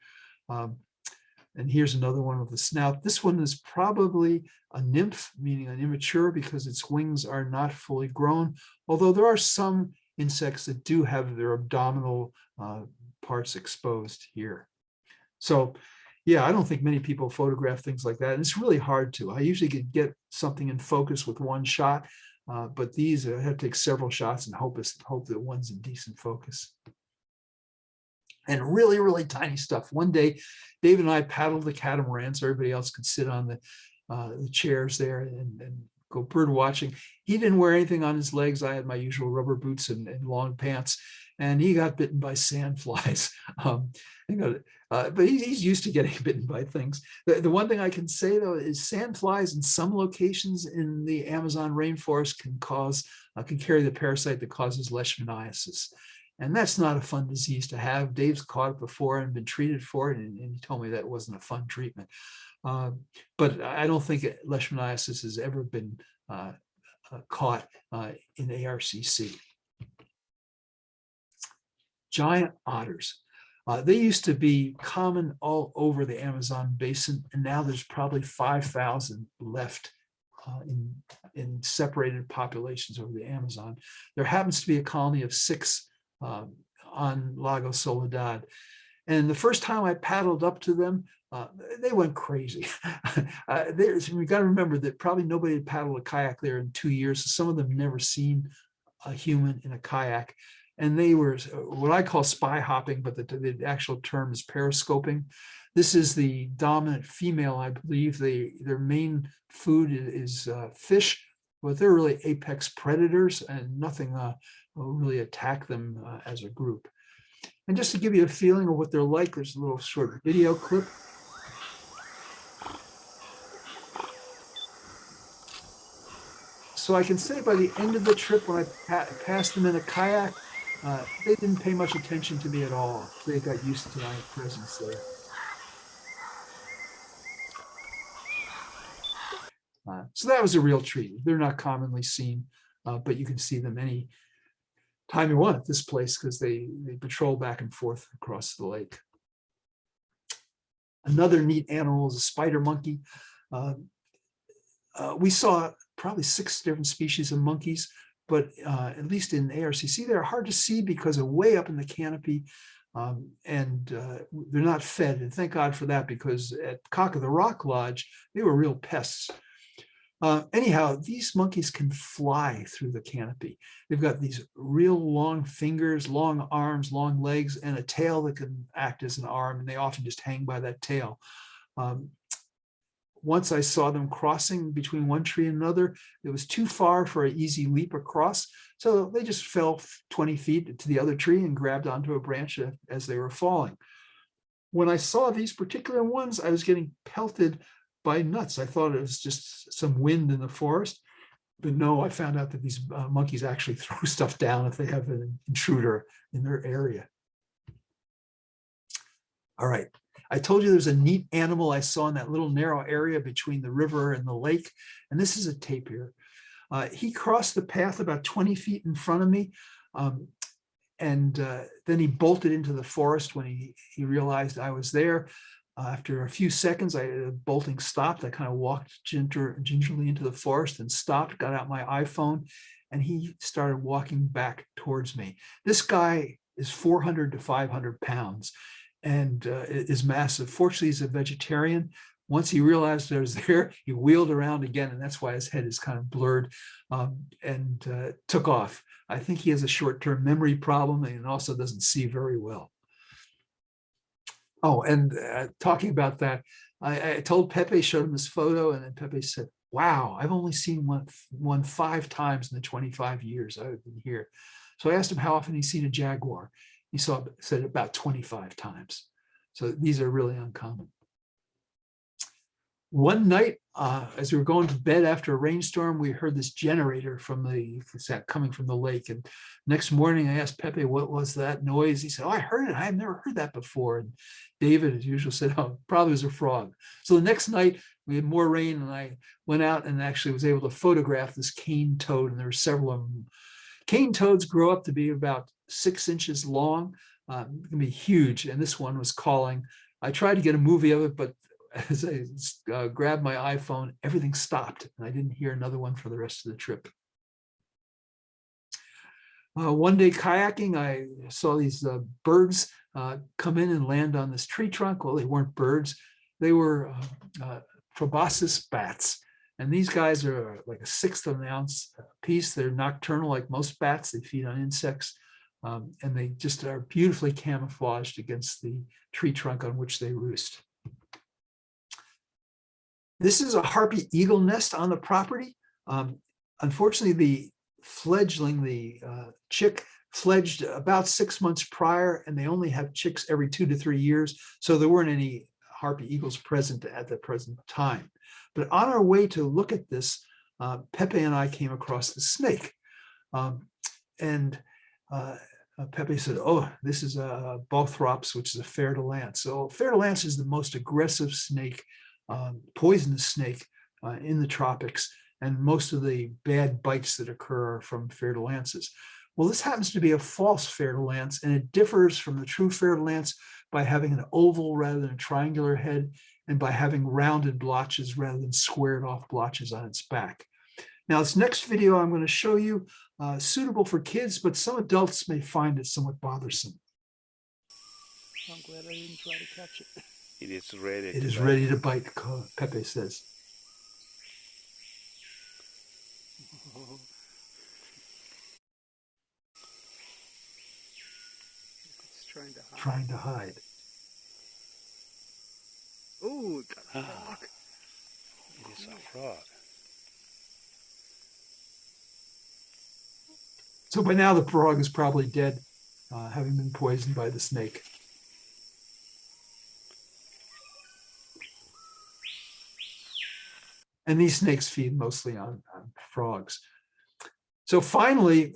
And here's another one with the snout. This one is probably a nymph, meaning an immature, because its wings are not fully grown, although there are some insects that do have their abdominal parts exposed here. So yeah, I don't think many people photograph things like that. And it's really hard to. I usually could get something in focus with one shot, but these I have to take several shots and hope that one's in decent focus. And really, really tiny stuff. One day, Dave and I paddled the catamaran so everybody else could sit on the chairs there and go bird watching. He didn't wear anything on his legs. I had my usual rubber boots and long pants, and he got bitten by sandflies. But he's used to getting bitten by things. The one thing I can say though is sandflies in some locations in the Amazon rainforest can carry the parasite that causes leishmaniasis. And that's not a fun disease to have. Dave's caught it before and been treated for it, and he told me that wasn't a fun treatment. But I don't think leishmaniasis has ever been caught in ARCC. Giant otters. They used to be common all over the Amazon basin, and now there's probably 5,000 left in separated populations over the Amazon. There happens to be a colony of 6 on Lago Soledad. And the first time I paddled up to them, they went crazy. We got to remember that probably nobody had paddled a kayak there in 2 years. So some of them never seen a human in a kayak. And they were what I call spy hopping, but the actual term is periscoping. This is the dominant female, I believe. Their main food is fish, but they're really apex predators, and nothing will really attack them as a group. And just to give you a feeling of what they're like, there's a little short video clip. So I can say by the end of the trip, when I passed them in a kayak, they didn't pay much attention to me at all. They got used to my presence there. So that was a real treat. They're not commonly seen, but you can see them any time you want at this place because they patrol back and forth across the lake. Another neat animal is a spider monkey. We saw probably 6 different species of monkeys, but at least in ARCC, they're hard to see because they're way up in the canopy, and they're not fed. And thank God for that, because at Cock of the Rock Lodge, they were real pests. Anyhow, these monkeys can fly through the canopy. They've got these real long fingers, long arms, long legs, and a tail that can act as an arm, and they often just hang by that tail. Once I saw them crossing between one tree and another, it was too far for an easy leap across. So they just fell 20 feet to the other tree and grabbed onto a branch as they were falling. When I saw these particular ones, I was getting pelted by nuts. I thought it was just some wind in the forest, but no, I found out that these monkeys actually throw stuff down if they have an intruder in their area. All right. I told you there's a neat animal I saw in that little narrow area between the river and the lake, and this is a tapir. He crossed the path about 20 feet in front of me, and then he bolted into the forest when he realized I was there. After a few seconds, bolting stopped. I kind of walked gingerly into the forest and stopped, got out my iPhone, and he started walking back towards me. This guy is 400 to 500 pounds. And is massive. Fortunately, he's a vegetarian. Once he realized I was there, he wheeled around again, and that's why his head is kind of blurred, and took off. I think he has a short-term memory problem and also doesn't see very well. Oh, and talking about that, I told Pepe, showed him this photo, and then Pepe said, "Wow, I've only seen one 5 times in the 25 years I've been here." So I asked him how often he's seen a jaguar. He said about 25 times. So these are really uncommon. One night, as we were going to bed after a rainstorm, we heard this generator coming from the lake. And next morning, I asked Pepe, what was that noise? He said, "Oh, I heard it. I've never heard that before." And David, as usual, said, "Oh, probably was a frog." So the next night, we had more rain, and I went out and actually was able to photograph this cane toad, and there were several of them. Cane toads grow up to be about 6 inches long. It can be huge, and this one was calling. I tried to get a movie of it, but as I grabbed my iPhone, everything stopped, and I didn't hear another one for the rest of the trip. One day kayaking, I saw these birds come in and land on this tree trunk. Well, they weren't birds. They were proboscis bats. And these guys are like a 1/6 of an ounce piece. They're nocturnal like most bats. They feed on insects. And they just are beautifully camouflaged against the tree trunk on which they roost. This is a harpy eagle nest on the property. Unfortunately, the fledgling, the chick fledged about 6 months prior, and they only have chicks every 2 to 3 years. So there weren't any harpy eagles present at the present time. But on our way to look at this, Pepe and I came across the snake. Pepe said, oh, this is a Bothrops, which is a fer-de-lance. So fer-de-lance is the most aggressive snake, poisonous snake in the tropics. And most of the bad bites that occur are from fer-de-lances. Well, this happens to be a false fer-de-lance, and it differs from the true fer-de-lance by having an oval rather than a triangular head, and by having rounded blotches rather than squared off blotches on its back. Now, this next video I'm going to show you suitable for kids, but some adults may find it somewhat bothersome. I'm glad I didn't try to catch it. It is ready. It is ready to bite, Pepe says. It's trying to hide. Trying to hide. Oh, it got a frog. It is a frog. So by now the frog is probably dead, having been poisoned by the snake. And these snakes feed mostly on frogs. So finally,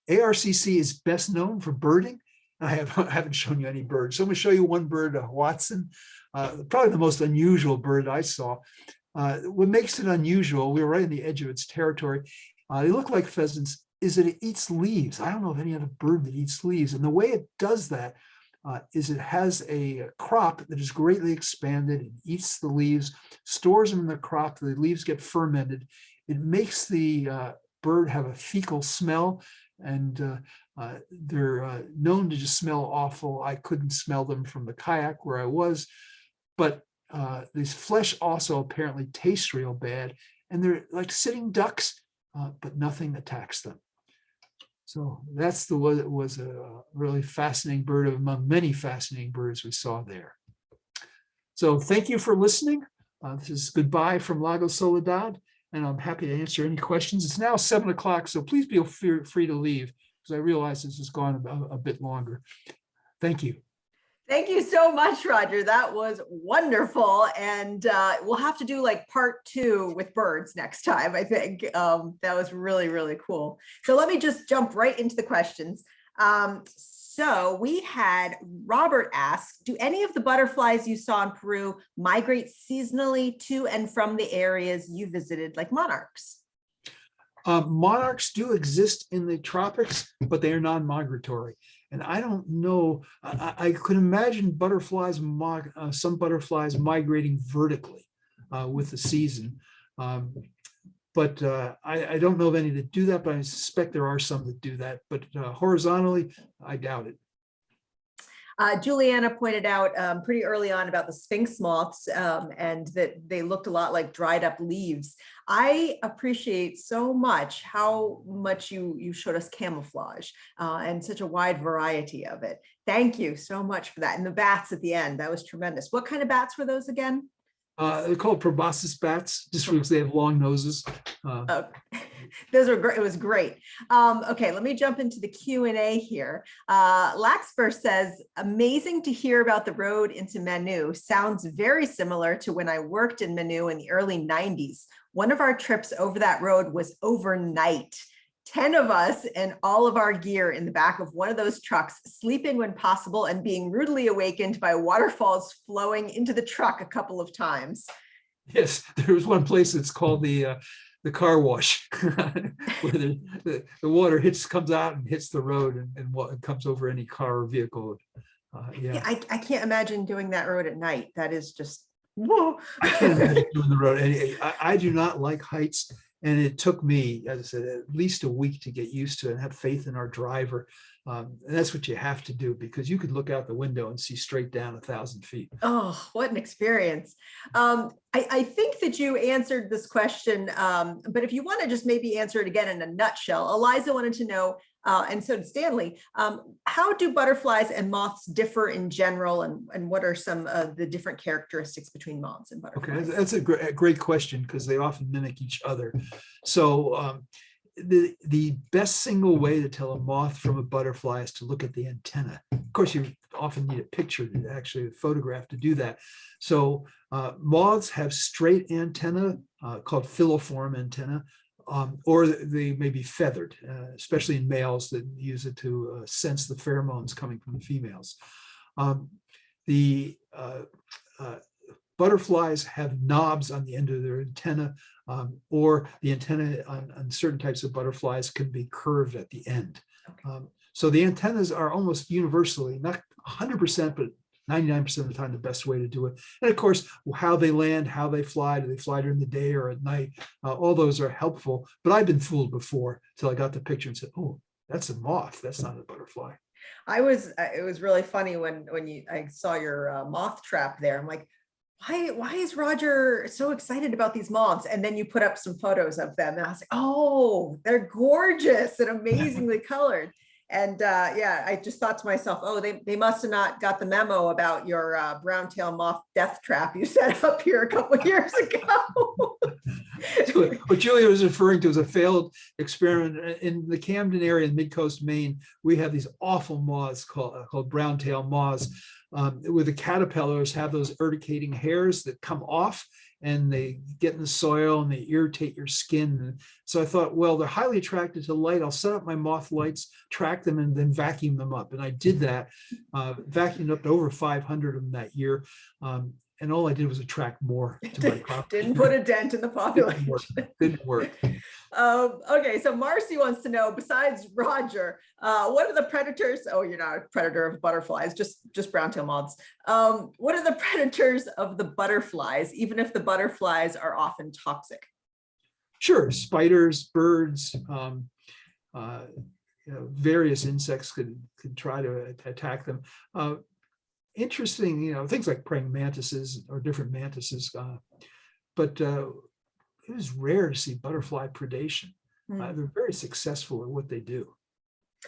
ARCC is best known for birding. I haven't shown you any birds. So I'm going to show you one bird, Watson, probably the most unusual bird I saw. What makes it unusual, we were right on the edge of its territory. They look like pheasants, is that it eats leaves. I don't know of any other bird that eats leaves. And the way it does that is it has a crop that is greatly expanded and eats the leaves, stores them in the crop, the leaves get fermented. It makes the bird have a fecal smell, and they're known to just smell awful. I couldn't smell them from the kayak where I was, but this flesh also apparently tastes real bad, and they're like sitting ducks, but nothing attacks them. So that's the one that was a really fascinating bird among many fascinating birds we saw there. So thank you for listening. This is goodbye from Lago Soledad, and I'm happy to answer any questions. It's now 7 o'clock, so please feel free to leave, because I realize this has gone a bit longer. Thank you. Thank you so much, Roger. That was wonderful. And we'll have to do like part 2 with birds next time, I think. That was really, really cool. So let me just jump right into the questions. So we had Robert ask, do any of the butterflies you saw in Peru migrate seasonally to and from the areas you visited, like monarchs? Monarchs do exist in the tropics, but they are non-migratory. And I don't know, I could imagine butterflies, some butterflies migrating vertically with the season. But I don't know of any that do that, but I suspect there are some that do that. But horizontally, I doubt it. Juliana pointed out pretty early on about the sphinx moths and that they looked a lot like dried up leaves. I appreciate so much how much you showed us camouflage and such a wide variety of it. Thank you so much for that. And the bats at the end, that was tremendous. What kind of bats were those again? They're called proboscis bats, just because they have long noses. Oh, those were great. It was great. Okay, let me jump into the Q&A here. Laxper says, amazing to hear about the road into Manu. Sounds very similar to when I worked in Manu in the early 90s. One of our trips over that road was overnight. 10 of us and all of our gear in the back of one of those trucks, sleeping when possible and being rudely awakened by waterfalls flowing into the truck a couple of times. Yes, there was one place that's called the car wash, where the water comes out and hits the road and comes over any car or vehicle. Yeah, I can't imagine doing that road at night. That is just, whoa. I can't imagine doing the road. I do not like heights. And it took me, as I said, at least a week to get used to it and have faith in our driver. And that's what you have to do, because you could look out the window and see straight down 1,000 feet. Oh, what an experience. I think that you answered this question, but if you want to just maybe answer it again in a nutshell, Eliza wanted to know, and so did Stanley. How do butterflies and moths differ in general, and what are some of the different characteristics between moths and butterflies? Okay, that's a great question because they often mimic each other. So the best single way to tell a moth from a butterfly is to look at the antenna. Of course, you often need a picture to actually photograph to do that. So moths have straight antenna called filiform antenna, or they may be feathered, especially in males that use it to sense the pheromones coming from the females. The butterflies have knobs on the end of their antenna, or the antenna on certain types of butterflies can be curved at the end. Okay. So the antennas are almost universally, not 100%, but 99% of the time, the best way to do it. And of course, how they land, how they fly, do they fly during the day or at night? All those are helpful, but I've been fooled before till I got the picture and said, oh, that's a moth, that's not a butterfly. It was really funny when I saw your moth trap there. I'm like, why is Roger so excited about these moths? And then you put up some photos of them, and I was like, oh, they're gorgeous and amazingly colored. And yeah, I just thought to myself, oh, they must have not got the memo about your brown tail moth death trap you set up here a couple of years ago. So what Julia was referring to is a failed experiment in the Camden area in mid-coast Maine. We have these awful moths called brown tail moths, where the caterpillars have those urticating hairs that come off and they get in the soil and they irritate your skin. And so I thought, well, they're highly attracted to light. I'll set up my moth lights, track them, and then vacuum them up. And I did that, vacuumed up to over 500 of them that year. And all I did was attract more to my property. Didn't put a dent in the population. Didn't work. Okay, so Marcy wants to know, besides Roger, what are the predators? Oh, you're not a predator of butterflies, just brown tail moths. What are the predators of the butterflies, even if the butterflies are often toxic? Sure, spiders, birds, various insects could try to attack them. Interesting, things like praying mantises or different mantises, but it is rare to see butterfly predation. They're very successful at what they do.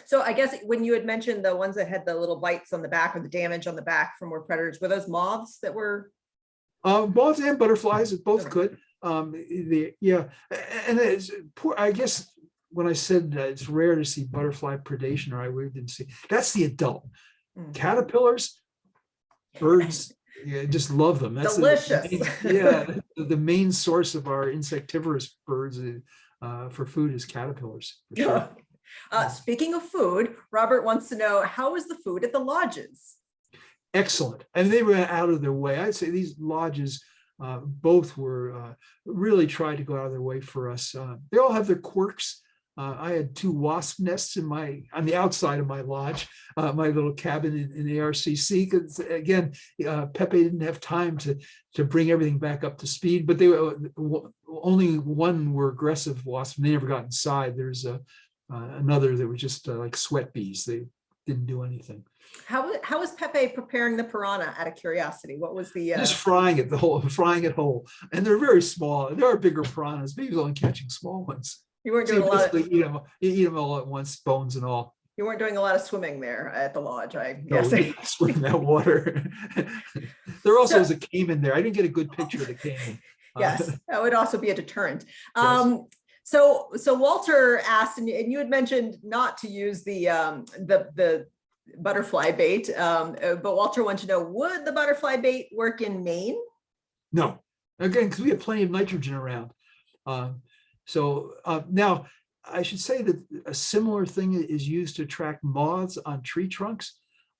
So I guess when you had mentioned the ones that had the little bites on the back or the damage on the back from were predators, were those moths that were? Moths and butterflies, both could. Yeah, and it's poor. I guess when I said it's rare to see butterfly predation, or I really didn't see, that's the adult. Caterpillars, birds, yeah, just love them. That's delicious. The main source of our insectivorous birds for food is caterpillars. For sure. Speaking of food, Robert wants to know, how is the food at the lodges? Excellent. And they went out of their way. I'd say these lodges both were really tried to go out of their way for us. They all have their quirks. I had 2 wasp nests on the outside of my lodge, my little cabin in ARCC, because again, Pepe didn't have time to bring everything back up to speed, but they were only one were aggressive wasps, and they never got inside. There's another that was just like sweat bees. They didn't do anything. How was Pepe preparing the piranha, out of curiosity? What was the just frying it whole, and they're very small. There are bigger piranhas, but he was only catching small ones. You weren't doing a lot of, eat them all at once, bones and all. You weren't doing a lot of swimming there at the lodge, I No, guess. swim in that water. There also was a caiman there. I didn't get a good picture of the caiman. Yes, that would also be a deterrent. Yes. So Walter asked, and you had mentioned not to use the butterfly bait, but Walter wanted to know, would the butterfly bait work in Maine? No, again, because we have plenty of nitrogen around. So now I should say that a similar thing is used to attract moths on tree trunks.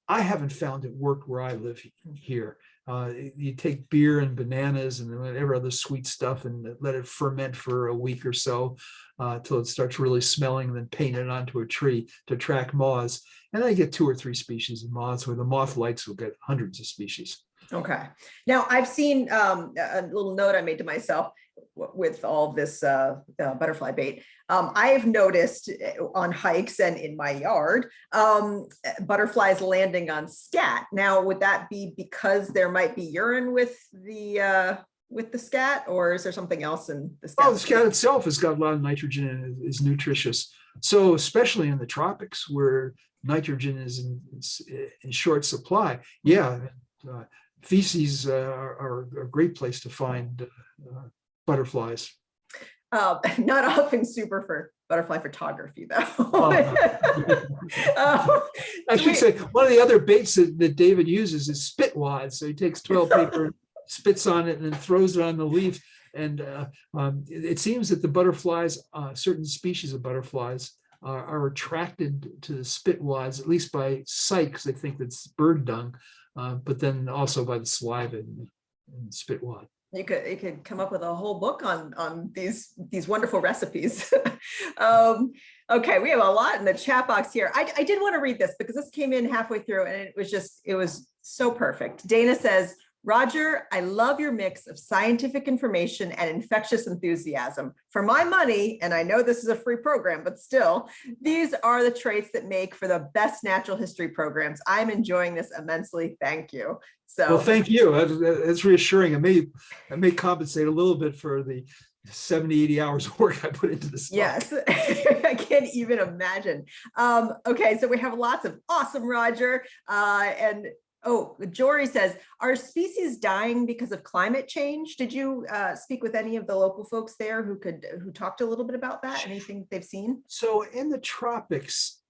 I haven't found it worked where I live here. You take beer and bananas and whatever other sweet stuff and let it ferment for a week or so till it starts really smelling, and then paint it onto a tree to attract moths. And I get 2 or 3 species of moths, where the moth lights will get hundreds of species. Okay. Now I've seen a little note I made to myself with all this butterfly bait. I've noticed on hikes and in my yard, butterflies landing on scat. Now, would that be because there might be urine with the scat, or is there something else in the scat? Oh, the scat itself has got a lot of nitrogen and is nutritious. So especially in the tropics where nitrogen is in short supply, yeah, feces are a great place to find butterflies. Not often super for butterfly photography, though. I should say one of the other baits that David uses is spit wads. So he takes 12 paper, spits on it, and then throws it on the leaf. And it seems that the butterflies, certain species of butterflies, are attracted to the spit wads, at least by sight, because they think that's bird dung, but then also by the saliva and spit wad. You could come up with a whole book on these wonderful recipes. Okay, we have a lot in the chat box here. I did want to read this because this came in halfway through and it was so perfect. Dana says, Roger, I love your mix of scientific information and infectious enthusiasm. For my money, and I know this is a free program, but still, these are the traits that make for the best natural history programs. I'm enjoying this immensely. Thank you. So, well, thank you. That's reassuring. I may compensate a little bit for the 70, 80 hours of work I put into this. Yes, I can't even imagine. Okay, so we have lots of awesome, Roger. And oh, Jory says, are species dying because of climate change? Did you speak with any of the local folks there who talked a little bit about that? Anything they've seen? So in the tropics,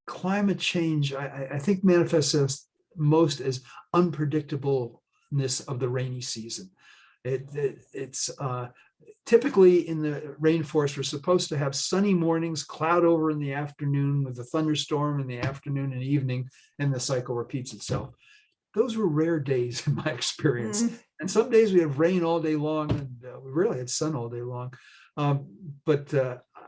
climate change, I think manifests most as unpredictableness of the rainy season. It's typically in the rainforest, we're supposed to have sunny mornings, cloud over in the afternoon with a thunderstorm in the afternoon and evening, and the cycle repeats itself. Those were rare days in my experience. And some days we have rain all day long, and we rarely had sun all day long. But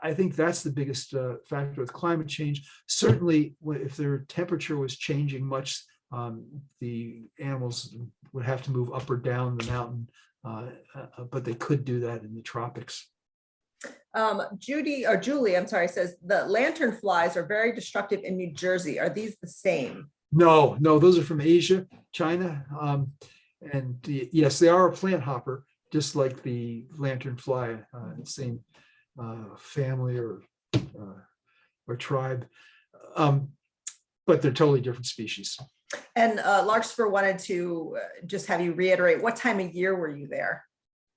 I think that's the biggest factor with climate change. Certainly, if their temperature was changing much, the animals would have to move up or down the mountain, but they could do that in the tropics. Julie, I'm sorry, says the lantern flies are very destructive in New Jersey. Are these the same? No, those are from Asia, China. And yes, they are a plant hopper, just like the lantern fly, same family or tribe, but they're totally different species. And Larkspur wanted to just have you reiterate, what time of year were you there?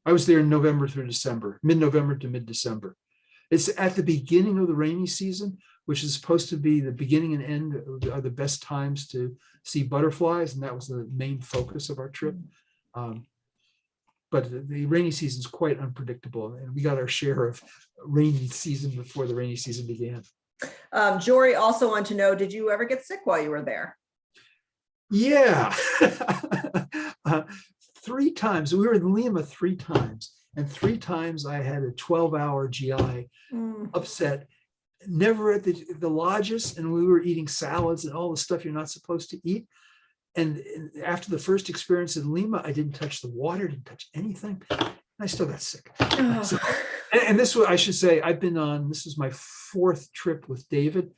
I was there in November through December, mid-November to mid-December. It's at the beginning of the rainy season, which is supposed to be the beginning and end are the best times to see butterflies, and that was the main focus of our trip. But the rainy season is quite unpredictable, and we got our share of rainy season before the rainy season began. Jory also wanted to know, did you ever get sick while you were there? Yeah, 3 times. We were in Lima 3 times, and 3 times I had a 12-hour GI upset. Never at the lodges, and we were eating salads and all the stuff you're not supposed to eat. And after the first experience in Lima, I didn't touch the water, didn't touch anything. I still got sick. So, and this was, I should say, I've been on, this is my 4th trip with David.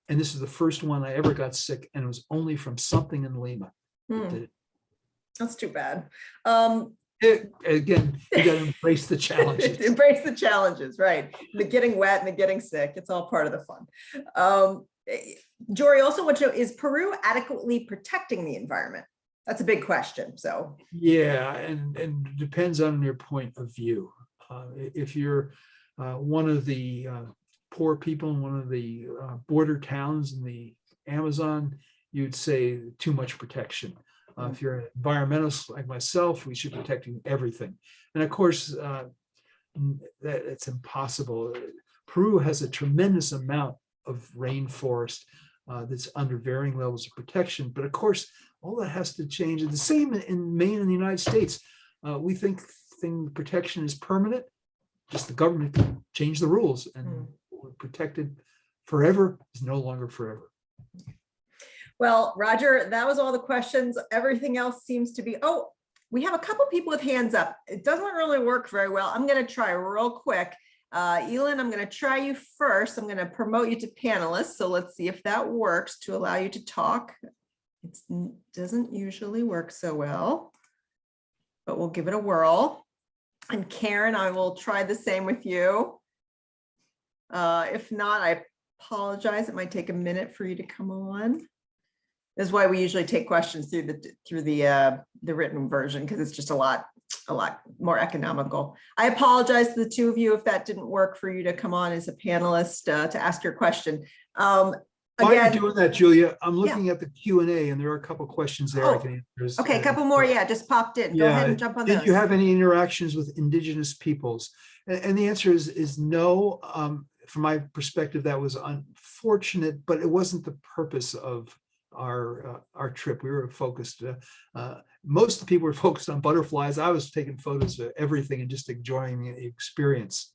And this is the first one I ever got sick, and it was only from something in Lima. That's too bad. Again, you got to embrace the challenges. Embrace the challenges, right? The getting wet and the getting sick, it's all part of the fun. Jory also wants to know, is Peru adequately protecting the environment? That's a big question. So yeah, and it depends on your point of view. If you're one of the poor people in one of the border towns in the Amazon, you'd say too much protection. If you're an environmentalist like myself, we should be protecting everything. And of course, it's impossible. Peru has a tremendous amount of rainforest that's under varying levels of protection. But of course, all that has to change. And the same in Maine and the United States. We think protection is permanent. Just the government can change the rules, and we're protected forever is no longer forever. Well, Roger, that was all the questions. Everything else seems to be, oh, we have a couple people with hands up. It doesn't really work very well. I'm going to try real quick. Elin, I'm going to try you first. I'm going to promote you to panelist. So let's see if that works to allow you to talk. It doesn't usually work so well, but we'll give it a whirl. And Karen, I will try the same with you. If not, I apologize. It might take a minute for you to come on. This is why we usually take questions through the written version, because it's just a lot more economical. I apologize to the two of you if that didn't work for you to come on as a panelist to ask your question. While you're Again, doing that, Julia, I'm looking at the Q&A and there are a couple questions there I Oh, can answer. okay, a couple more, yeah, just popped in. Go ahead and jump on Did those. you have any interactions with indigenous peoples? And the answer is no. From my perspective, that was unfortunate, but it wasn't the purpose of our trip. We were focused, most of the people were focused on butterflies. I was taking photos of everything and just enjoying the experience.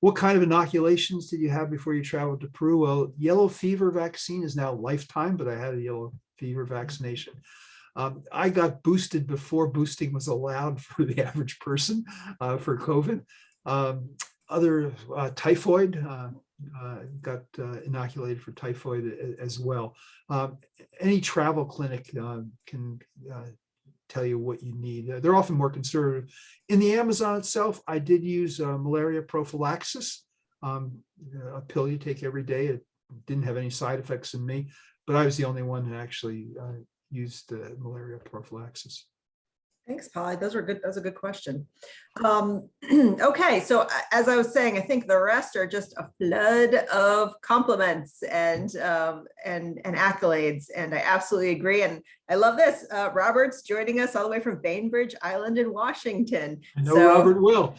What kind of inoculations did you have before you traveled to Peru? Well, yellow fever vaccine is now lifetime, but I had a yellow fever vaccination. I got boosted before boosting was allowed for the average person for COVID. Other typhoid, got inoculated for typhoid as well. Any travel clinic can tell you what you need. They're often more conservative. In the Amazon itself, I did use malaria prophylaxis, a pill you take every day. It didn't have any side effects in me, but I was the only one who actually used malaria prophylaxis. Thanks, Polly. Those were good. That was a good question. Okay, so as I was saying, I think the rest are just a flood of compliments and accolades, and I absolutely agree. And I love this. Robert's joining us all the way from Bainbridge Island in Washington. I know Robert will.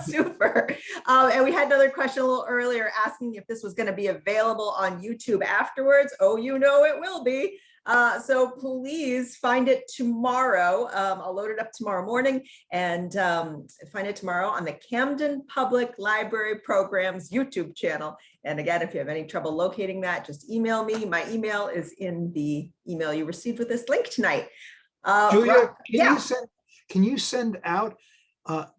Super. And we had another question a little earlier asking if this was going to be available on YouTube afterwards. Oh, you know it will be. So please find it tomorrow. I'll load it up tomorrow morning and find it tomorrow on the Camden Public Library Programs YouTube channel. And again, if you have any trouble locating that, just email me. My email is in the email you received with this link tonight. Julia, can you send out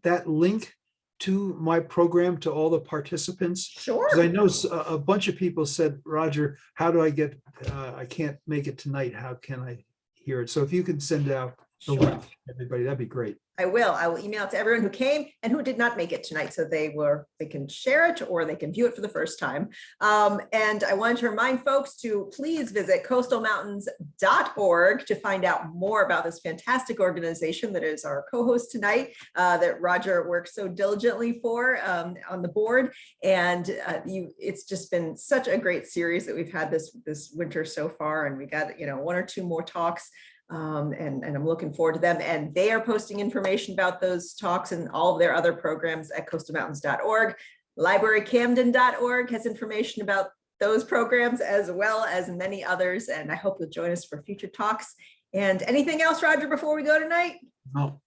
that link to my program to all the participants? Sure. Because I know a bunch of people said, Roger, how do I get, I can't make it tonight. How can I hear it? So if you can send out the link to everybody, that'd be great. I will email it to everyone who came and who did not make it tonight, so they can share it or they can view it for the first time. And I wanted to remind folks to please visit coastalmountains.org to find out more about this fantastic organization that is our co-host tonight, that Roger works so diligently for on the board. And it's just been such a great series that we've had this winter so far, and we got one or two more talks. And I'm looking forward to them, and they are posting information about those talks and all of their other programs at coastalmountains.org. LibraryCamden.org has information about those programs as well as many others, and I hope you'll join us for future talks. And anything else, Roger, before we go tonight? No.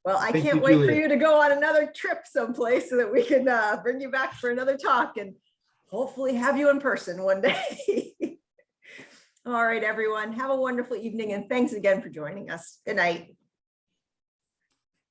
Well, I can't wait for you to go on another trip someplace so that we can bring you back for another talk and hopefully have you in person one day. All right, everyone, have a wonderful evening, and thanks again for joining us. Good night.